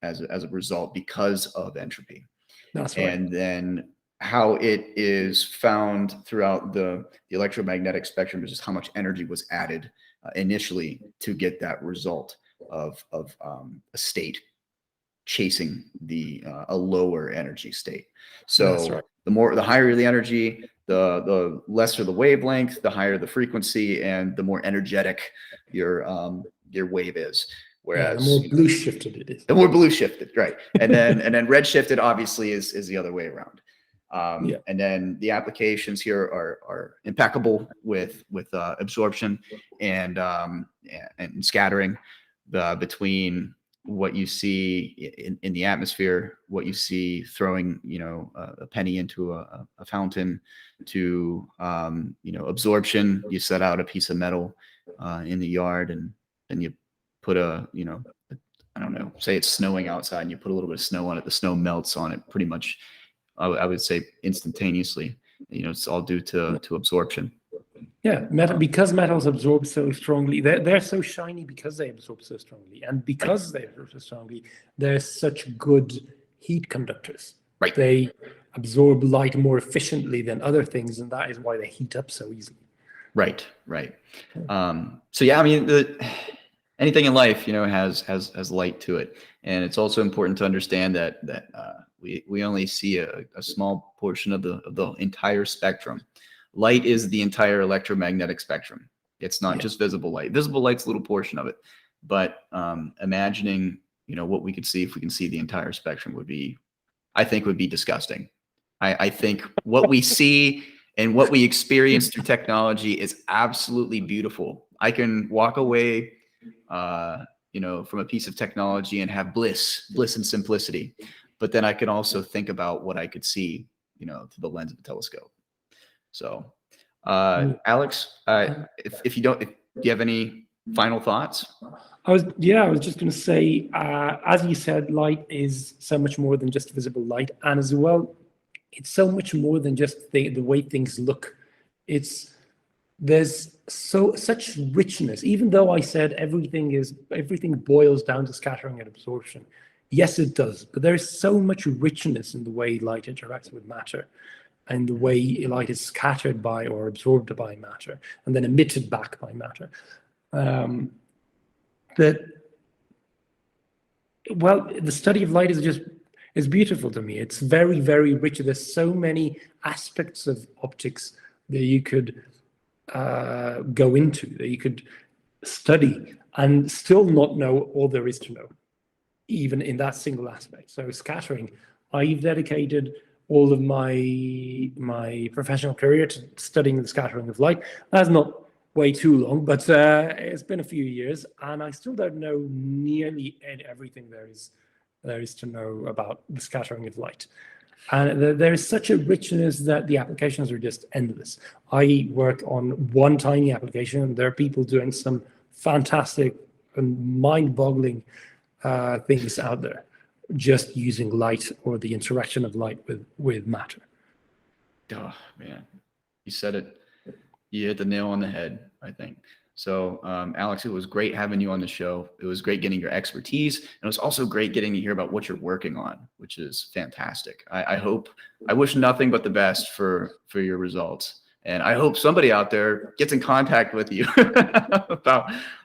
as a result, because of entropy. That's right. And then how it is found throughout the electromagnetic spectrum is just how much energy was added initially to get that result of a state chasing a lower energy state. So the higher the energy, the lesser the wavelength, the higher the frequency, and the more energetic your wave is. Yeah, the whereas more blue shifted it is. the more blue shifted, right? And then red shifted obviously is the other way around. And then the applications here are impeccable with absorption and scattering between what you see in the atmosphere, what you see throwing, a penny into a fountain, to, absorption. You set out a piece of metal in the yard, and then you put I don't know, say it's snowing outside and you put a little bit of snow on it. The snow melts on it pretty much, I would say, instantaneously. It's all due to absorption. Yeah, because metals absorb so strongly, they're so shiny because they absorb so strongly, and because they absorb so strongly, they're such good heat conductors. Right. They absorb light more efficiently than other things, and that is why they heat up so easily. Right. So yeah, I mean, anything in life, has light to it, and it's also important to understand that we only see a small portion of the entire spectrum. Light is the entire electromagnetic spectrum. It's not just visible light. Visible light's a little portion of it, but imagining, what we could see if we can see the entire spectrum would be disgusting. I think what we see and what we experience through technology is absolutely beautiful. I can walk away, from a piece of technology and have bliss and simplicity, but then I can also think about what I could see, through the lens of a telescope. So, Alex, if do you have any final thoughts? I was just going to say, as you said, light is so much more than just visible light, and as well, it's so much more than just the way things look. There's such richness. Even though I said everything boils down to scattering and absorption, yes, it does. But there is so much richness in the way light interacts with matter, and the way light is scattered by or absorbed by matter, and then emitted back by matter. The study of light is beautiful to me. It's very, very rich. There's so many aspects of optics that you could go into, that you could study, and still not know all there is to know, even in that single aspect. So scattering, I've dedicated all of my professional career to studying the scattering of light. That's not way too long, but it's been a few years, and I still don't know nearly everything there is to know about the scattering of light. And there is such a richness that the applications are just endless. I work on one tiny application, and there are people doing some fantastic and mind-boggling things out there, just using light or the interaction of light with matter. Oh, man, you said it. You hit the nail on the head, I think. So, Alex, it was great having you on the show. It was great getting your expertise, and it was also great getting to hear about what you're working on, which is fantastic. I wish nothing but the best for your results, and I hope somebody out there gets in contact with you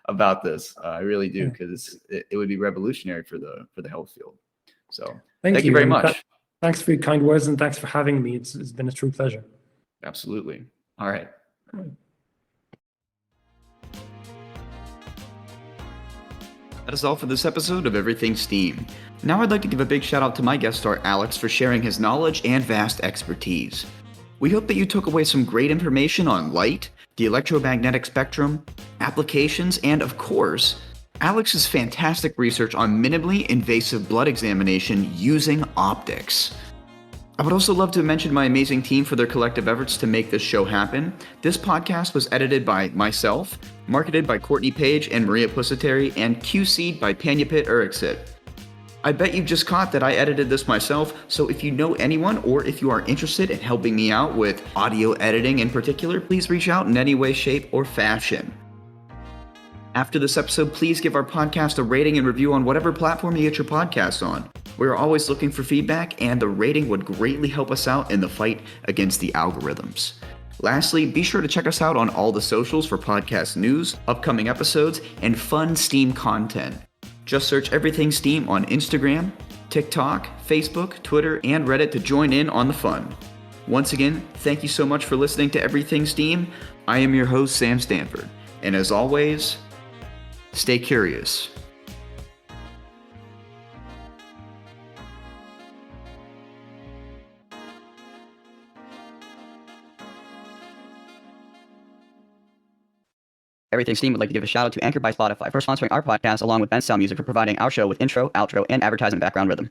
about this. I really do, because it would be revolutionary for the health field. So, thank you very much. Thanks for your kind words, and thanks for having me. It's been a true pleasure. Absolutely. All right. That is all for this episode of Everything STEAM. Now I'd like to give a big shout out to my guest star Alex for sharing his knowledge and vast expertise. We hope that you took away some great information on light, the electromagnetic spectrum, applications, and of course, Alex's fantastic research on minimally invasive blood examination using optics. I would also love to mention my amazing team for their collective efforts to make this show happen. This podcast was edited by myself, marketed by Courtney Page and Maria Pusateri, and QC'd by Panyapit Uriksit. I bet you just caught that I edited this myself, so if you know anyone or if you are interested in helping me out with audio editing in particular, please reach out in any way, shape, or fashion. After this episode, please give our podcast a rating and review on whatever platform you get your podcasts on. We are always looking for feedback, and the rating would greatly help us out in the fight against the algorithms. Lastly, be sure to check us out on all the socials for podcast news, upcoming episodes, and fun STEAM content. Just search Everything STEAM on Instagram, TikTok, Facebook, Twitter, and Reddit to join in on the fun. Once again, thank you so much for listening to Everything STEAM. I am your host, Sam Stanford, and as always, stay curious. Everything Steam would like to give a shout out to Anchor by Spotify for sponsoring our podcast, along with Ben Style Music for providing our show with intro, outro, and advertising background rhythm.